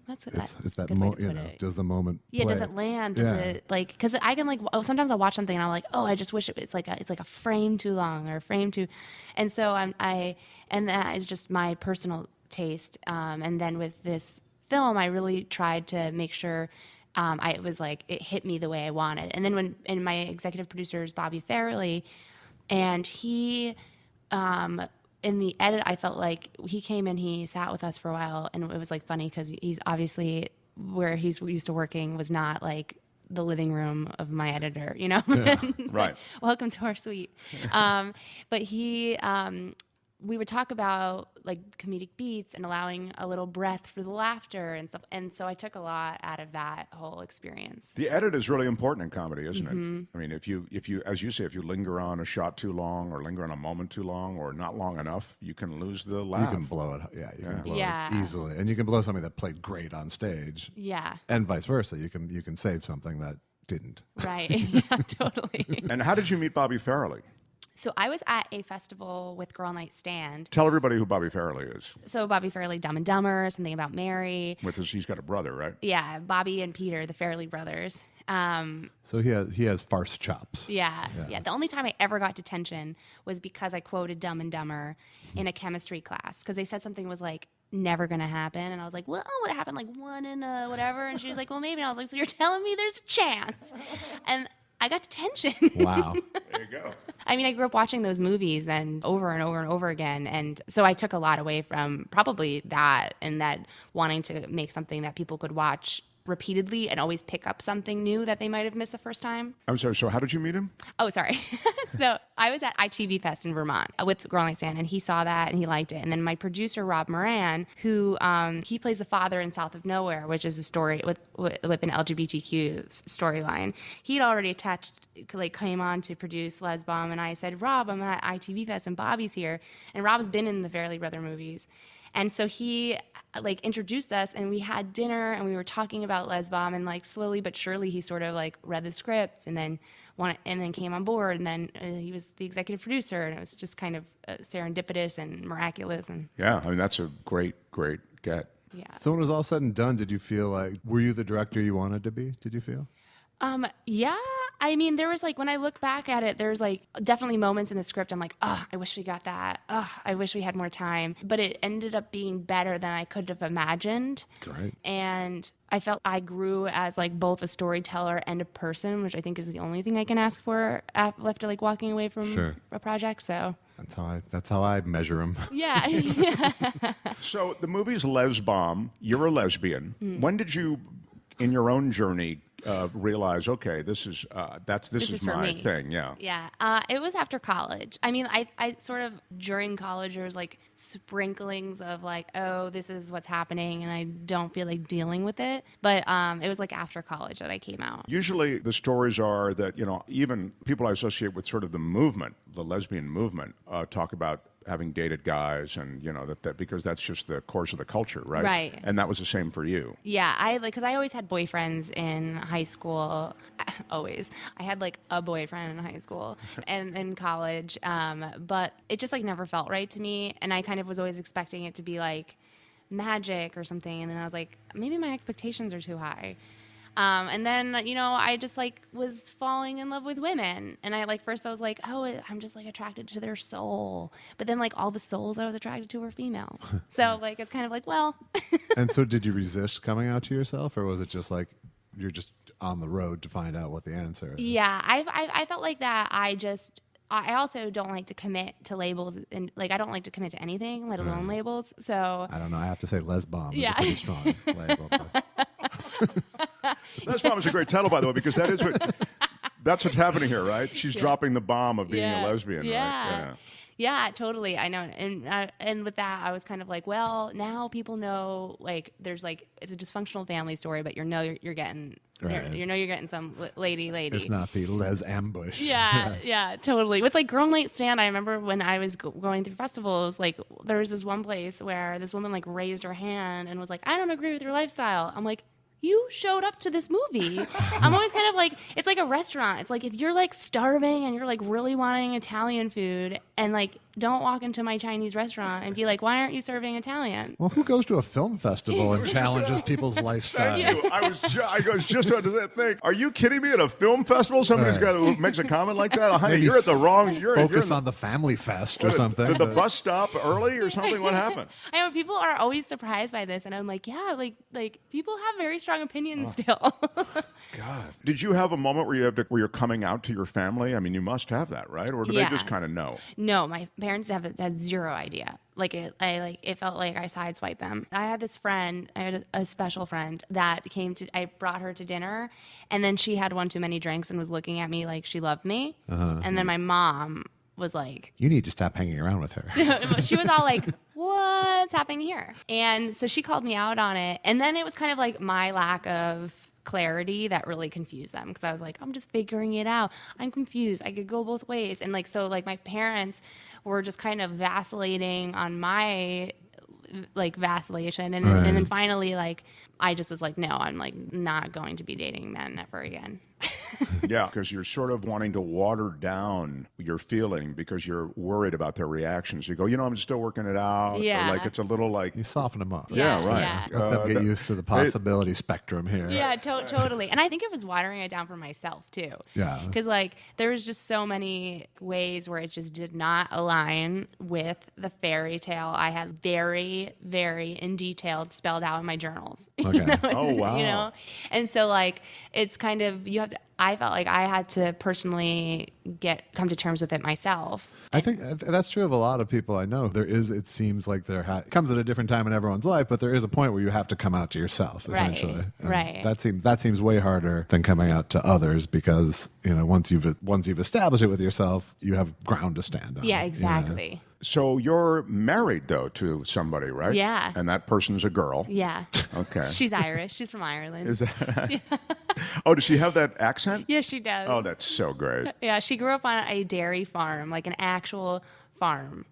That's It's that good way to put it. does the moment Yeah, play? does it land? Does it like? Because I can like. Oh, sometimes I'll watch something and I'm like, oh, I just wish it's like a frame too long or a frame too, and so and that is just my personal taste. And then with this film, I really tried to make sure I was like it hit me the way I wanted. And then and my executive producer is Bobby Farrelly, and he. In the edit, I felt like he came and he sat with us for a while, and it was like funny because he's obviously where he's used to working was not like the living room of my editor, Yeah, right. Like, welcome to our suite. But we would talk about like comedic beats and allowing a little breath for the laughter and stuff. And so I took a lot out of that whole experience. The edit is really important in comedy, isn't it? I mean, if you, as you say, if you linger on a shot too long or linger on a moment too long or not long enough, you can lose the laugh. You can blow it. Yeah, you can blow Yeah. it easily, and you can blow something that played great on stage. Yeah. And vice versa. You can save something that didn't. Right. Yeah, totally. And how did you meet Bobby Farrelly? So I was at a festival with Girl Night Stand. Tell everybody who Bobby Farrelly is. So Bobby Farrelly, Dumb and Dumber, Something About Mary. He's got a brother, right? Yeah, Bobby and Peter, the Farrelly brothers. So he has farce chops. Yeah. The only time I ever got detention was because I quoted Dumb and Dumber in a chemistry class because they said something was like never gonna happen, and I was like, well, what happened, like 1 in whatever, and she was like, well, maybe, and I was like, so you're telling me there's a chance? And I got detention. Wow. There you go. I mean, I grew up watching those movies and over and over and over again, and so I took a lot away from probably that, and that wanting to make something that people could watch repeatedly and always pick up something new that they might have missed the first time. I'm sorry, so how did you meet him? Oh, sorry. So I was at ITV Fest in Vermont with Girl Next Stand, and he saw that and he liked it. And then my producer, Rob Moran, who he plays the father in South of Nowhere, which is a story with an LGBTQ storyline. He'd already came on to produce Lez Bomb, and I said, Rob, I'm at ITV Fest and Bobby's here. And Rob's been in the Fairley Brother movies. And so he introduced us, and we had dinner, and we were talking about Lez Bomb, and slowly but surely he sort of read the script and then came on board, and then he was the executive producer, and it was just kind of serendipitous and miraculous. And Yeah, I mean, that's a great get. yeah. So when it was all said and done, did you feel were you the director you wanted to be? Did you feel? Yeah. I mean, there was when I look back at it, there's definitely moments in the script I'm like, oh, I wish we got that. Oh, I wish we had more time. But it ended up being better than I could have imagined. Great. And I felt I grew as both a storyteller and a person, which I think is the only thing I can ask for after walking away from a project. So that's how I measure them. yeah. So the movie's Lez Bomb. You're a lesbian. When did you, in your own journey, realize, okay, this is my me. thing? Yeah. Yeah. It was after college. I mean, I sort of during college there was sprinklings of oh, this is what's happening, and I don't feel like dealing with it. But it was after college that I came out. Usually the stories are that, even people I associate with sort of the movement, the lesbian movement, talk about having dated guys, and that because that's just the course of the culture, right? Right. And that was the same for you. Yeah, because I always had boyfriends in high school. Always, I had a boyfriend in high school and in college, but it just never felt right to me, and I kind of was always expecting it to be magic or something, and then I was like, maybe my expectations are too high. And then, I just was falling in love with women. And first I was oh, I'm just attracted to their soul. But then all the souls I was attracted to were female. So it's kind of well. And so did you resist coming out to yourself, or was it just you're just on the road to find out what the answer is? Yeah, I felt like that. I also don't like to commit to labels, and I don't like to commit to anything, let alone labels. So I don't know. I have to say Lez Bomb is a pretty strong label. Lez Bomb is a great title, by the way, because that's what's happening here, right? She's dropping the bomb of being a lesbian, right? Yeah. Yeah, totally. I know. And with that, I was kind of well, now people know, there's it's a dysfunctional family story, but you're getting, Right. you're getting some lady. It's not the Les ambush. Yeah, yeah, totally. With Girl Next Stand, I remember when I was going through festivals, there was this one place where this woman raised her hand and was I don't agree with your lifestyle. I'm you showed up to this movie. I'm always kind of it's like a restaurant. It's if you're starving and you're really wanting Italian food and don't walk into my Chinese restaurant and be why aren't you serving Italian? Well, who goes to a film festival and challenges people's lifestyle? Thank you. I was just about to think, are you kidding me? At a film festival, somebody's makes a comment like that? Honey, you're at the wrong. Focus on the family fest or something. Did the bus stop early or something? What happened? I know people are always surprised by this, and I'm yeah, people have very strong opinions still. God, did you have a moment where where you're coming out to your family? I mean, you must have that, right? Or do they just kind of know? No, my parents had zero idea. It felt like I sideswiped them. I had this friend, I had a special friend that I brought her to dinner, and then she had one too many drinks and was looking at me like she loved me. And then my mom was you need to stop hanging around with her. She was all what's happening here? And so she called me out on it. And then it was kind of my lack of clarity that really confused them, because I was I'm just figuring it out. I'm confused. I could go both ways. And so my parents were just kind of vacillating on my vacillation, and then finally I just was no, I'm not going to be dating men ever again. Yeah, because you're sort of wanting to water down your feeling because you're worried about their reactions. You go, I'm still working it out. Yeah. Or like it's a little like... You soften them up. Yeah, right. Yeah. Let them get used to the possibility spectrum here. Yeah, totally. And I think it was watering it down for myself too. Yeah. Because like there was just so many ways where it just did not align with the fairy tale I had very, very in detail spelled out in my journals. Okay. Oh, wow. And so like it's kind of I felt like I had to personally come to terms with it myself. I think that's true of a lot of people I know. It seems like it comes at a different time in everyone's life, but there is a point where you have to come out to yourself, essentially. Right. That seems way harder than coming out to others because, once you've established it with yourself, you have ground to stand on. Yeah, exactly. So you're married, though, to somebody, right? Yeah. And that person's a girl. Yeah. Okay. She's Irish. She's from Ireland. Is that... Yeah. Oh, does she have that accent? Yeah, she does. Oh, that's so great. Yeah, she grew up on a dairy farm, like an actual farm.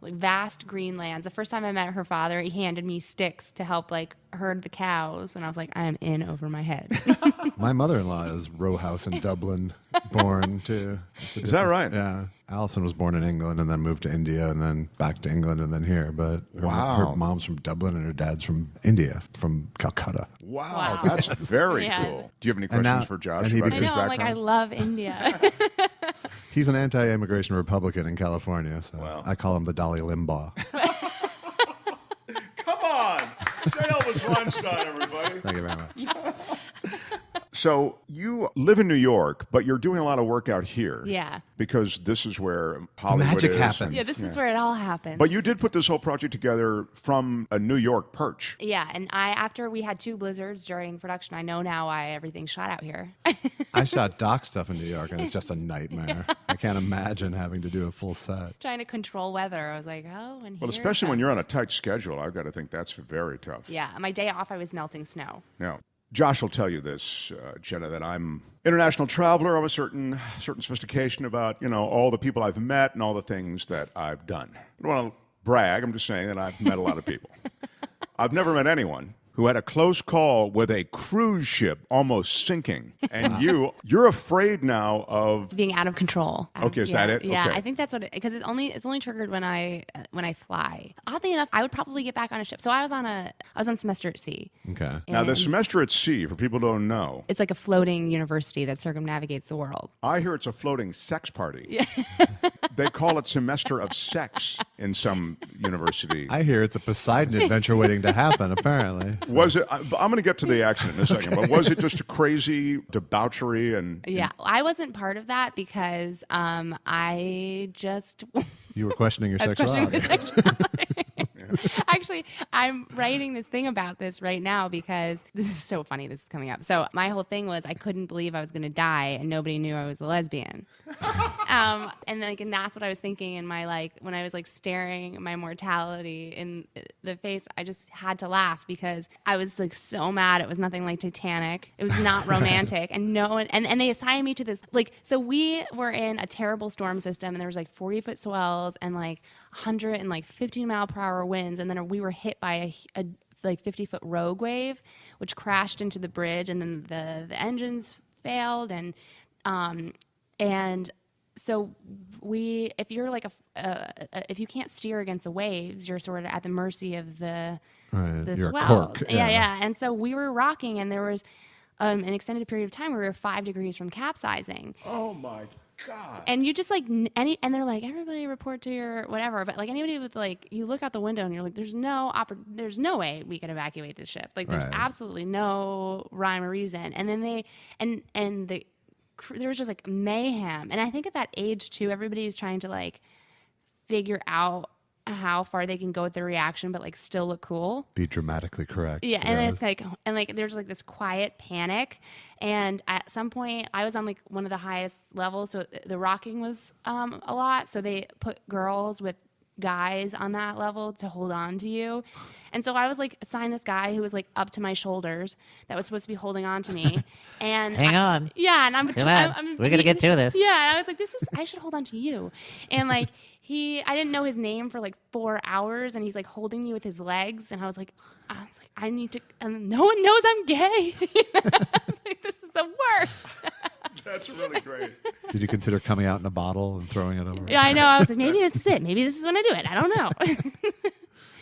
Like vast green lands. The first time I met her father, he handed me sticks to help like herd the cows, and I was like, I am in over my head. My mother-in-law is row house in Dublin, born too. Is that right? Yeah. Allison was born in England and then moved to India and then back to England and then here. But her mom's from Dublin and her dad's from India, from Calcutta. Wow. That's very cool. Do you have any questions for Josh about his background? I'm like, I love India. He's an anti-immigration Republican in California, so I call him the Dalai Limbaugh. Come on! J.Elvis Weinstein, everybody. Thank you very much. So you live in New York, but you're doing a lot of work out here. Yeah. Because this is where Hollywood magic is. happens. Yeah, this is where it all happens. But you did put this whole project together from a New York perch. Yeah, and after we had 2 blizzards during production, I know now why everything's shot out here. I shot doc stuff in New York, and it's just a nightmare. I can't imagine having to do a full set. Trying to control weather. I was like, Well, especially when you're on a tight schedule, I've got to think that's very tough. Yeah, my day off, I was melting snow. Now, Josh will tell you this, Jenna, that I'm international traveler of a certain sophistication about, all the people I've met and all the things that I've done. I don't want to brag. I'm just saying that I've met a lot of people. I've never met anyone who had a close call with a cruise ship almost sinking. And you're afraid now of being out of control. Okay, is that it? Yeah, Okay. I think that's what it, because it's only triggered when I fly. Oddly enough, I would probably get back on a ship. So I was on semester at sea. Okay. Now, the semester at sea, for people who don't know, It's like a floating university that circumnavigates the world. I hear it's a floating sex party. Yeah. They call it semester of sex in some university. I hear it's a Poseidon adventure waiting to happen, apparently. So. Was it? I'm going to get to the accident in a second, but was it just a crazy debauchery? Yeah, I wasn't part of that because I just... You were questioning your I was questioning sexuality. my sexuality. Actually, I'm writing this thing about this right now because this is so funny. This is coming up. So my whole thing was I couldn't believe I was going to die and nobody knew I was a lesbian. And that's what I was thinking in my when I was staring my mortality in the face. I just had to laugh because I was so mad. It was nothing like Titanic. It was not romantic, and no one. And they assigned me to this So we were in a terrible storm system, and there was 40-foot swells and 115-mile-per-hour winds, and then we were hit by a 50-foot rogue wave, which crashed into the bridge, and then the engines failed, and so if you're if you can't steer against the waves, you're sort of at the mercy of the You're swell. a cork. Yeah. And so we were rocking, and there was an extended period of time where we were 5 degrees from capsizing. Oh my God. And you just and they're like, everybody report to your whatever. But anybody with you look out the window and you're like, there's no way we can evacuate this ship. There's absolutely no rhyme or reason. And then there was just mayhem. And I think at that age too, everybody is trying to figure out how far they can go with their reaction, but still look cool. Be dramatically correct. Yeah, and then it's there's this quiet panic, and at some point I was on one of the highest levels, so the rocking was a lot. So they put girls with guys on that level to hold on to you, and so I was assigned this guy who was up to my shoulders that was supposed to be holding on to me, and Hang on. Yeah, and I'm We're gonna get through this. Yeah, and I was like, I should hold on to you, and I didn't know his name for 4 hours, and he's holding me with his legs, and I was like, I need to, and no one knows I'm gay. I was like, this is the worst. That's really great. Did you consider coming out in a bottle and throwing it over? Yeah, I know. I was like, maybe this is it. Maybe this is when I do it. I don't know.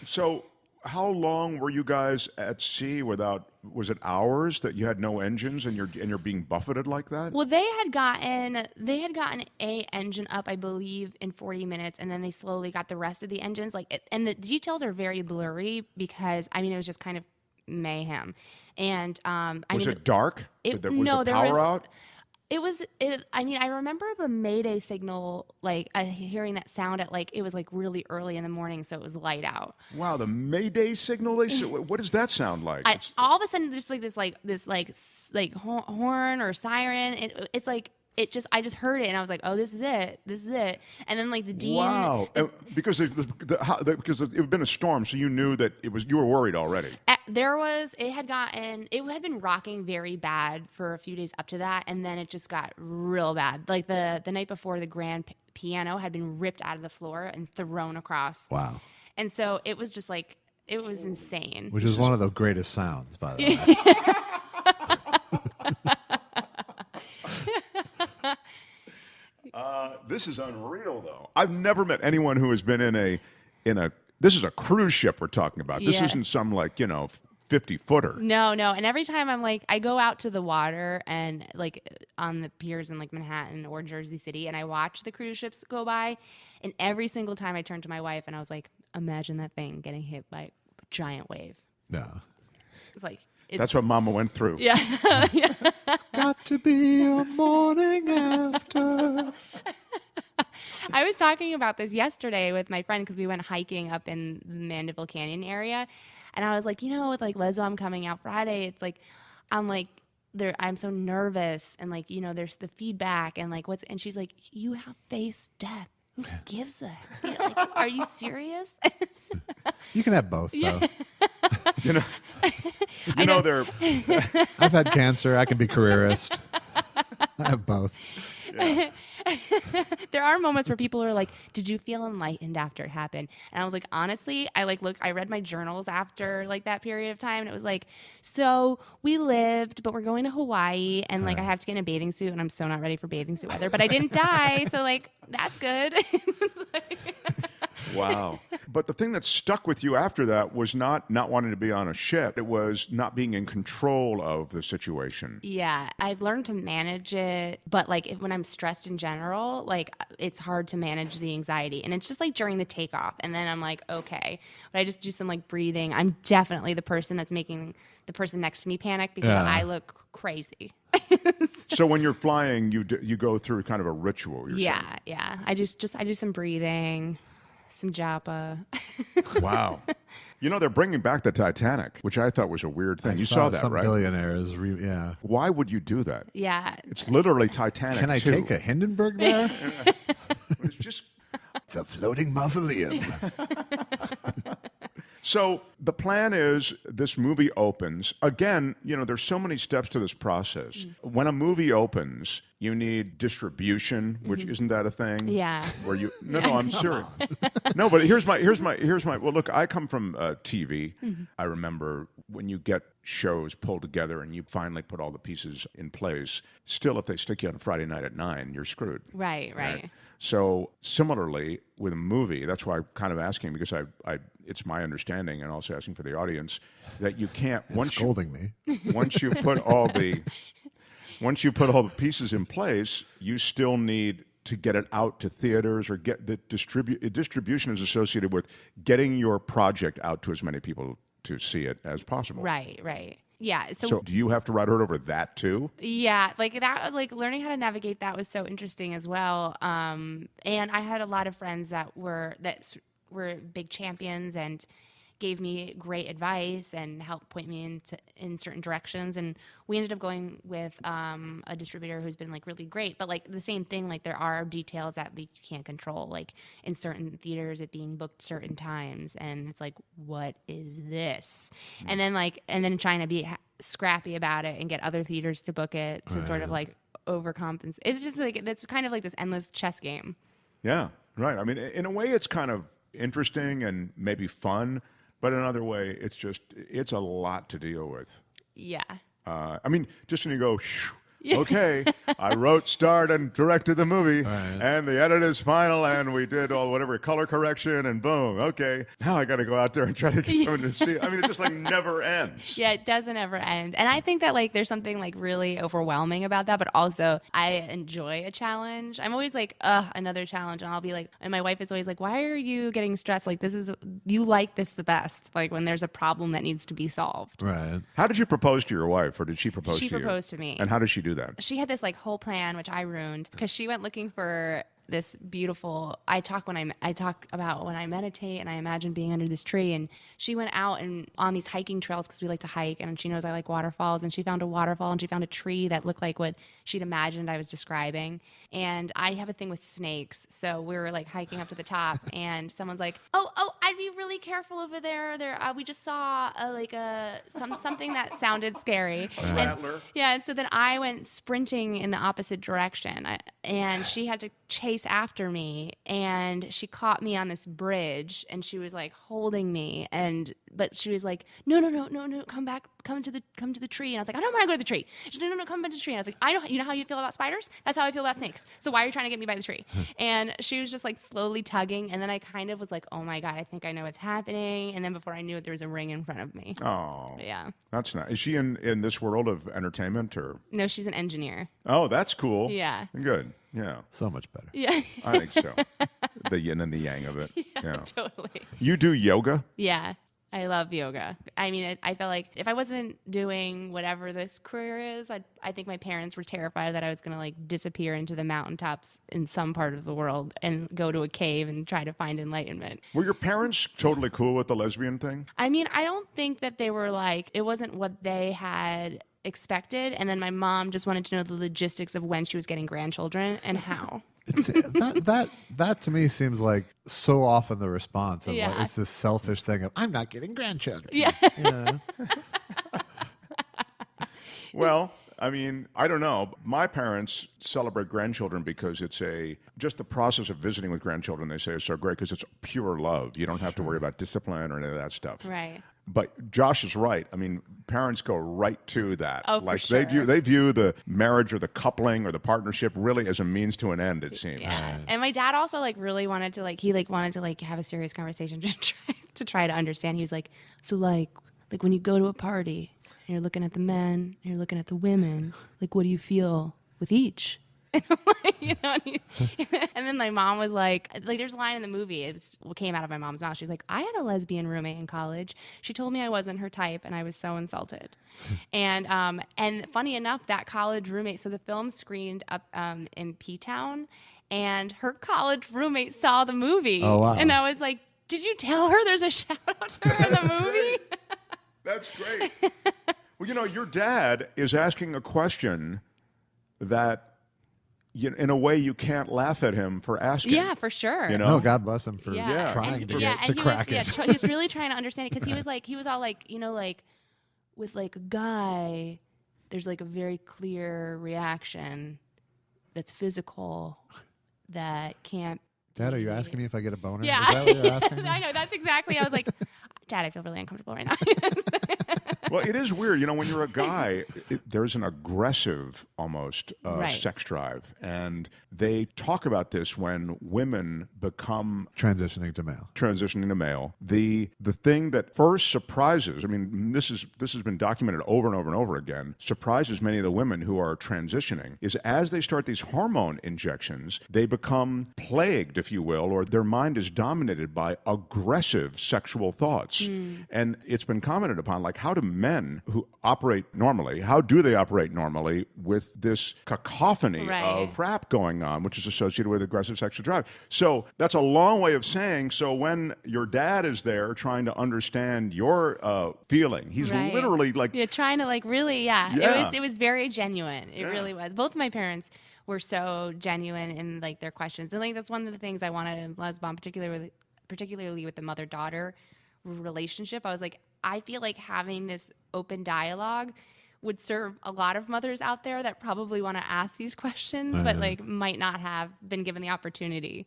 So how long were you guys at sea without, was it hours that you had no engines and you're being buffeted like that? Well, they had gotten a engine up, I believe, in 40 minutes, and then they slowly got the rest of the engines. And the details are very blurry because it was just kind of mayhem. And was it dark? Was the power out? I remember the Mayday signal, hearing that sound at it was really early in the morning, so it was light out. Wow, the Mayday signal. What does that sound like? All of a sudden, just this horn or siren. It's like I just heard it and I was like, oh, this is it, and then the DN. Wow, because it had been a storm, so you knew that you were worried already. It had been rocking very bad for a few days up to that, and then it just got real bad. The night before, the grand piano had been ripped out of the floor and thrown across. Wow. And so it was just it was insane. Which is one of the greatest sounds, by the way. This is unreal, though. I've never met anyone who has been in a. This is a cruise ship we're talking about. This isn't some 50-footer. No. And every time I go out to the water and on the piers in Manhattan or Jersey City, and I watch the cruise ships go by, and every single time I turn to my wife and I was like, imagine that thing getting hit by a giant wave. No. That's what Mama went through. Yeah. It's got to be a morning after. I was talking about this yesterday with my friend because we went hiking up in the Mandeville Canyon area, and I was like, with Lez Bomb coming out Friday, it's I'm so nervous, and there's the feedback and and she's like, you have faced death. Who gives a? Are you serious? You can have both, though. They're. I've had cancer. I can be careerist. I have both. Yeah. There are moments where people are like, did you feel enlightened after it happened? And I was like, honestly, I read my journals after that period of time, and it was so we lived, but we're going to Hawaii, and I have to get in a bathing suit, and I'm so not ready for bathing suit weather, but I didn't die, so that's good. Wow. But the thing that stuck with you after that was not wanting to be on a ship. It was not being in control of the situation. Yeah. I've learned to manage it, but when I'm stressed in general, it's hard to manage the anxiety. And it's just during the takeoff. And then I'm okay. But I just do some breathing. I'm definitely the person that's making the person next to me panic because I look crazy. So when you're flying, you go through kind of a ritual. Yeah. I do some breathing. Some japa. Wow. They're bringing back the Titanic, which I thought was a weird thing. You saw that, some right? Billionaires, yeah. Why would you do that? Yeah. It's literally Titanic. Can I take a Hindenburg there? It's a floating mausoleum. So the plan is this movie opens. Again, there's so many steps to this process. Mm-hmm. When a movie opens, you need distribution, which isn't that a thing? Yeah. Where you No, I'm serious. No, but here's my well, look, I come from TV. Mm-hmm. I remember when you get shows pulled together and you finally put all the pieces in place, still if they stick you on a Friday night at 9, you're screwed. Right. So similarly with a movie, that's why I'm kind of asking, because I it's my understanding, and also asking for the audience, that you can't once you put all the pieces in place, you still need to get it out to theaters or get the distribution is associated with getting your project out to as many people to see it as possible. Right. Yeah. So do you have to ride over that too? Yeah, that, learning how to navigate that was so interesting as well. And I had a lot of friends that were big champions and gave me great advice and helped point me in certain directions. And we ended up going with a distributor who's been really great. But the same thing, there are details that you can't control. In certain theaters, it being booked certain times, and it's what is this? Mm. And then trying to be scrappy about it and get other theaters to book it to sort of overcompensate. It's just it's kind of this endless chess game. Yeah, right. I mean, in a way, it's kind of interesting and maybe fun. But another way, it's a lot to deal with. Yeah. I mean, just when you go, Okay, I wrote, starred, and directed the movie, Right. and the edit is final, and we did all whatever color correction, and boom. Okay, now I got to go out there and try to get someone to see. I mean, it just like never ends. Yeah, it doesn't ever end. And I think that like there's something like really overwhelming about that, but also I enjoy a challenge. I'm always like, another challenge. And I'll be like, and my wife is always like, why are you getting stressed? Like you like this the best. Like when there's a problem that needs to be solved. Right. How did you propose to your wife, or did she propose to you? She proposed to me. And how did she do that? She had this like whole plan, which I ruined because she went looking for this beautiful. I talk about when I meditate and I imagine being under this tree. And she went out and on these hiking trails because we like to hike, and she knows I like waterfalls. And she found a waterfall and she found a tree that looked like what she'd imagined I was describing. And I have a thing with snakes, so we were like hiking up to the top, and someone's like, "Oh, I'd be really careful over there. We just saw something that sounded scary." Rattler. And so then I went sprinting in the opposite direction, and she had to chase after me, and she caught me on this bridge, and she was like holding me, but she was like, no, come back, come to the tree. And I was like, I don't want to go to the tree. She said, no, come to the tree. And I was like, you know how you feel about spiders? That's how I feel about snakes. So why are you trying to get me by the tree? And she was just like slowly tugging, and then I kind of was like, oh my God, I think I know what's happening. And then before I knew it, there was a ring in front of me. Oh, Yeah. that's nice. Is she in this world of entertainment, or? No, she's an engineer. Oh, that's cool. Yeah. Good. Yeah, So much better. Yeah. I think so. The yin and the yang of it. Yeah. Totally. You do yoga? Yeah. I love yoga. I mean, I felt like if I wasn't doing whatever this career is, I think my parents were terrified that I was going to like disappear into the mountaintops in some part of the world and go to a cave and try to find enlightenment. Were your parents totally cool with the lesbian thing? I mean, I don't think that they were like, it wasn't what they had expected. And then my mom just wanted to know the logistics of when she was getting grandchildren and how. It's, that to me seems like so often the response of like, Yeah. it's this selfish thing of I'm not getting grandchildren. Yeah. You know? Well, I mean, I don't know. My parents celebrate grandchildren because it's just the process of visiting with grandchildren, they say, is so great because it's pure love. You don't have to worry about discipline or any of that stuff. Right. But Josh is right. I mean, parents go right to that. Oh, for like sure. they view the marriage or the coupling or the partnership really as a means to an end, it seems. Yeah. And my dad also like really wanted to have a serious conversation to try to understand. He was like, so like when you go to a party and you're looking at the men, and you're looking at the women, like what do you feel with each? And I'm like, you know, and then my mom was like there's a line in the movie, what came out of my mom's mouth. She's like, I had a lesbian roommate in college. She told me I wasn't her type, and I was so insulted. And funny enough, that college roommate, so the film screened up in P-Town, and her college roommate saw the movie. Oh, wow. And I was like, did you tell her there's a shout out to her in the movie? That's great. Well, you know, your dad is asking a question that, in a way, you can't laugh at him for asking. Yeah, for sure. You know? No, God bless him for Yeah. trying And- to yeah, get and to he crack was, it. he was really trying to understand it because he was all like, you know, like with like a guy, there's like a very clear reaction that's physical that can't. Dad, are you asking me if I get a boner? Yeah, Is that what you're asking me? I know. That's exactly. I was like, Dad, I feel really uncomfortable right now. Well, it is weird. You know, when you're a guy, there's an aggressive, almost, Right. sex drive. And they talk about this when women become Transitioning to male. The thing that first surprises, I mean, this has been documented over and over and over again, surprises many of the women who are transitioning, is as they start these hormone injections, they become plagued, if you will, or their mind is dominated by aggressive sexual thoughts. And it's been commented upon, like, how do men who operate normally, how do they operate normally with this cacophony Right. of crap going on, which is associated with aggressive sexual drive? So that's a long way of saying, so when your dad is there trying to understand your feeling, he's Right. literally like, Yeah, trying to like really, yeah. Yeah. It was very genuine. It Yeah. really was. Both of my parents were so genuine in like their questions. And like that's one of the things I wanted in Lez Bomb, particularly with the mother-daughter relationship. I was like, I feel like having this open dialogue would serve a lot of mothers out there that probably want to ask these questions, but like might not have been given the opportunity.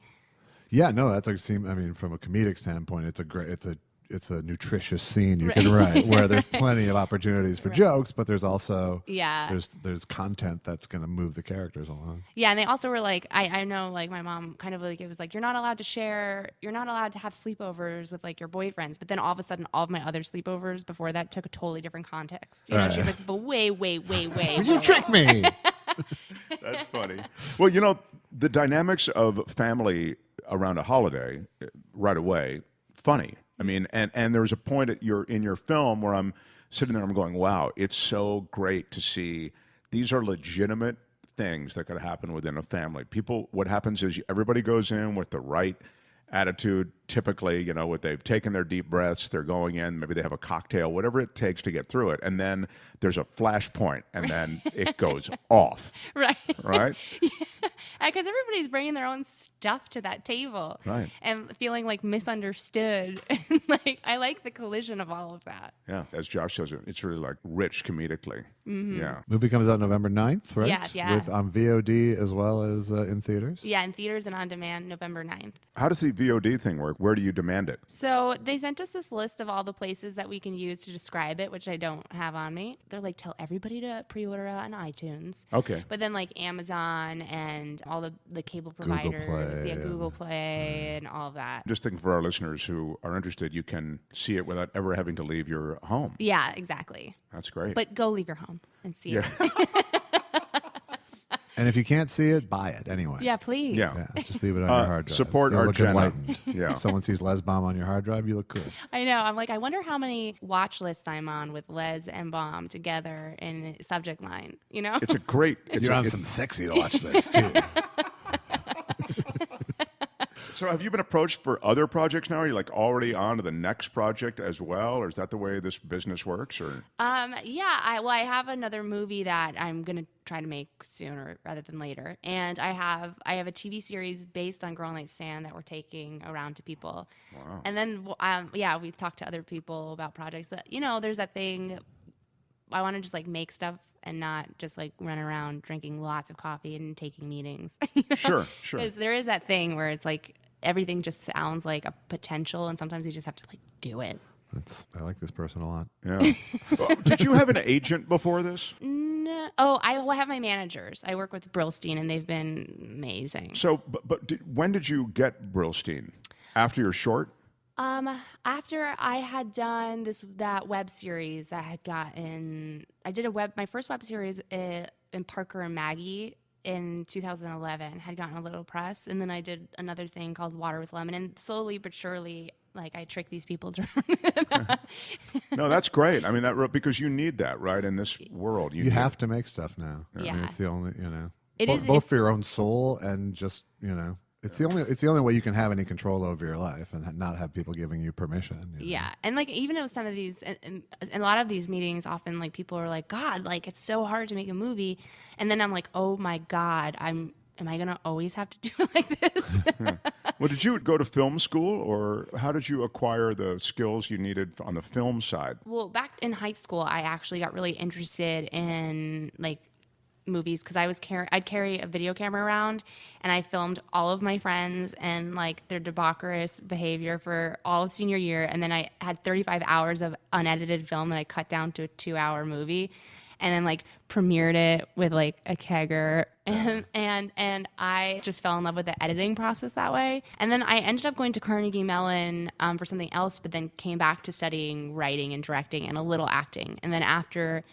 Yeah, no, that's like I mean, from a comedic standpoint, it's a it's a nutritious scene you can write where there's plenty of opportunities for jokes, but there's also there's content that's going to move the characters along. Yeah, and they also were like, I know, like my mom kind of like, it was like, you're not allowed to have sleepovers with like your boyfriends. But then all of a sudden, all of my other sleepovers before that took a totally different context. You know, she's like, but wait. You tricked me. That's funny. Well, you know, the dynamics of family around a holiday right away, funny. I mean, and there was a point in your film where I'm sitting there, I'm going, wow, it's so great to see these are legitimate things that could happen within a family. What happens is everybody goes in with the right attitude, typically, you know, they've taken their deep breaths, they're going in, maybe they have a cocktail, whatever it takes to get through it. And then there's a flashpoint, and then it goes off. Right? Yeah. Because everybody's bringing their own stuff to that table. Right. And feeling like misunderstood. And like, I like the collision of all of that. Yeah. As Josh says, it's really like rich comedically. Mm-hmm. Yeah. Movie comes out November 9th, right? Yeah. With on VOD as well as in theaters? Yeah, in theaters and on demand November 9th. How does the VOD thing work? Where do you demand it? So they sent us this list of all the places that we can use to describe it, which I don't have on me. They're like, tell everybody to pre-order it on iTunes. Okay. But then like Amazon and all the cable providers, Google Play and all of that. Just thinking for our listeners who are interested, you can see it without ever having to leave your home. Yeah, exactly. That's great. But go leave your home and see it. And if you can't see it, buy it anyway. Yeah, please. Yeah, just leave it on your hard drive. Support You'll our look Jenna. enlightened. Yeah. If someone sees Lez Bomb on your hard drive, you look cool. I know. I'm like, I wonder how many watch lists I'm on with Lez and Bomb together in subject line, you know? It's a great... You're on some sexy watch lists, too. So have you been approached for other projects now? Are you like already on to the next project as well? Or is that the way this business works? Or I have another movie that I'm going to try to make sooner rather than later. And I have a TV series based on Girl Night Stand that we're taking around to people. Wow. And then, we've talked to other people about projects. But, you know, there's that thing, I want to just like make stuff and not just like run around drinking lots of coffee and taking meetings. You know? Sure. Because there is that thing where it's like everything just sounds like a potential, and sometimes you just have to like do it. I like this person a lot. Yeah. Did you have an agent before this? No. Oh, I have my managers. I work with Brillstein, and they've been amazing. So, when did you get Brillstein? After your short? After I had done that web series that had I did my first web series in Parker and Maggie in 2011, had gotten a little press, and then I did another thing called Water with Lemon, and slowly but surely, like, I trick these people to No, that's great. I mean, because you need that, right, in this world. You have to make stuff now. Yeah. I mean, it's the only, It both for your own soul and just, it's the only way you can have any control over your life and not have people giving you permission. Yeah. And like, even with some of these, and a lot of these meetings, often like people are like, God, like it's so hard to make a movie. And then I'm like, oh my God, am I going to always have to do it like this? Yeah. Well, did you go to film school, or how did you acquire the skills you needed on the film side? Well, back in high school, I actually got really interested in like movies because I'd carry a video camera around, and I filmed all of my friends and like their debaucherous behavior for all of senior year, and then I had 35 hours of unedited film that I cut down to a 2-hour movie, and then like premiered it with like a kegger, and I just fell in love with the editing process that way. And then I ended up going to Carnegie Mellon for something else, but then came back to studying writing and directing and a little acting. And then after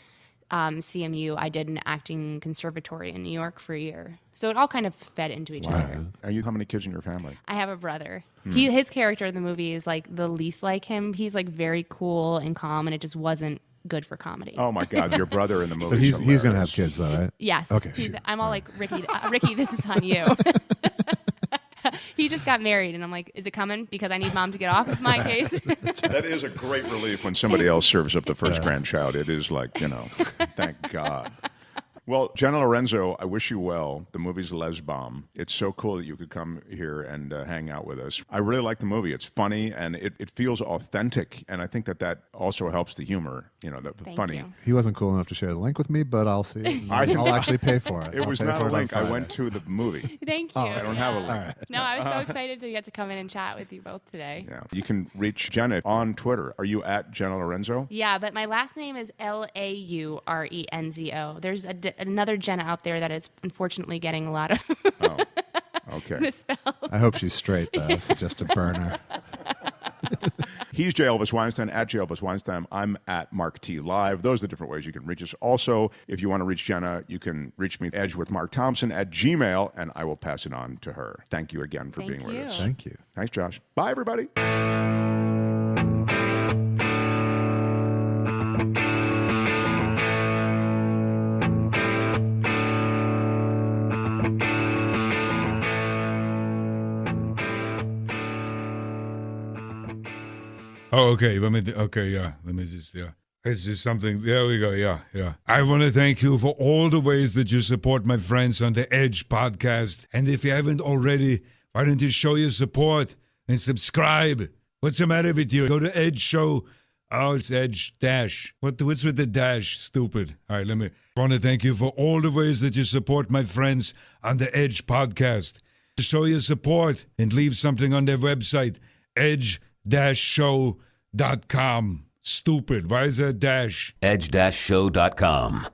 CMU, I did an acting conservatory in New York for a year. So it all kind of fed into each other. How many kids in your family? I have a brother. His character in the movie is like the least like him. He's like very cool and calm, and it just wasn't good for comedy. Oh my God, your brother in the movie. But he's going to have kids though, right? Yes. Okay. I'm all like, Ricky, this is on you. He just got married, and I'm like, is it coming? Because I need mom to get off of my case. That is a great relief when somebody else serves up the first grandchild. It is like, thank God. Well, Jenna Laurenzo, I wish you well. The movie's Lez Bomb. It's so cool that you could come here and hang out with us. I really like the movie. It's funny and it feels authentic, and I think that also helps the humor. The Thank funny. you. He wasn't cool enough to share the link with me, but I'll see it. I'll actually pay for it. It was not a link. I went to the movie. Thank you. I don't have a link. All right. No, I was so excited to get to come in and chat with you both today. Yeah. You can reach Jenna on Twitter. Are you at Jenna Laurenzo? Yeah, but my last name is Laurenzo. There's another Jenna out there that is unfortunately getting a lot of Okay. misspelled. I hope she's straight, though, so just to burn her. He's J.Elvis Weinstein, at J.Elvis Weinstein. I'm at Mark T. Live. Those are the different ways you can reach us. Also, if you want to reach Jenna, you can reach me, Edge with Mark Thompson, at Gmail, and I will pass it on to her. Thank you again for being with us. Thank you. Thanks, Josh. Bye, everybody. Oh, okay. Let me just, It's just something. There we go. Yeah. I want to thank you for all the ways that you support my friends on the Edge podcast. And if you haven't already, why don't you show your support and subscribe? What's the matter with you? Go to Edge Show. Oh, it's Edge Dash. What's with the dash? Stupid. All right, I want to thank you for all the ways that you support my friends on the Edge podcast. Show your support and leave something on their website, edge-show.com. Stupid. Why is there a dash? edge-show.com.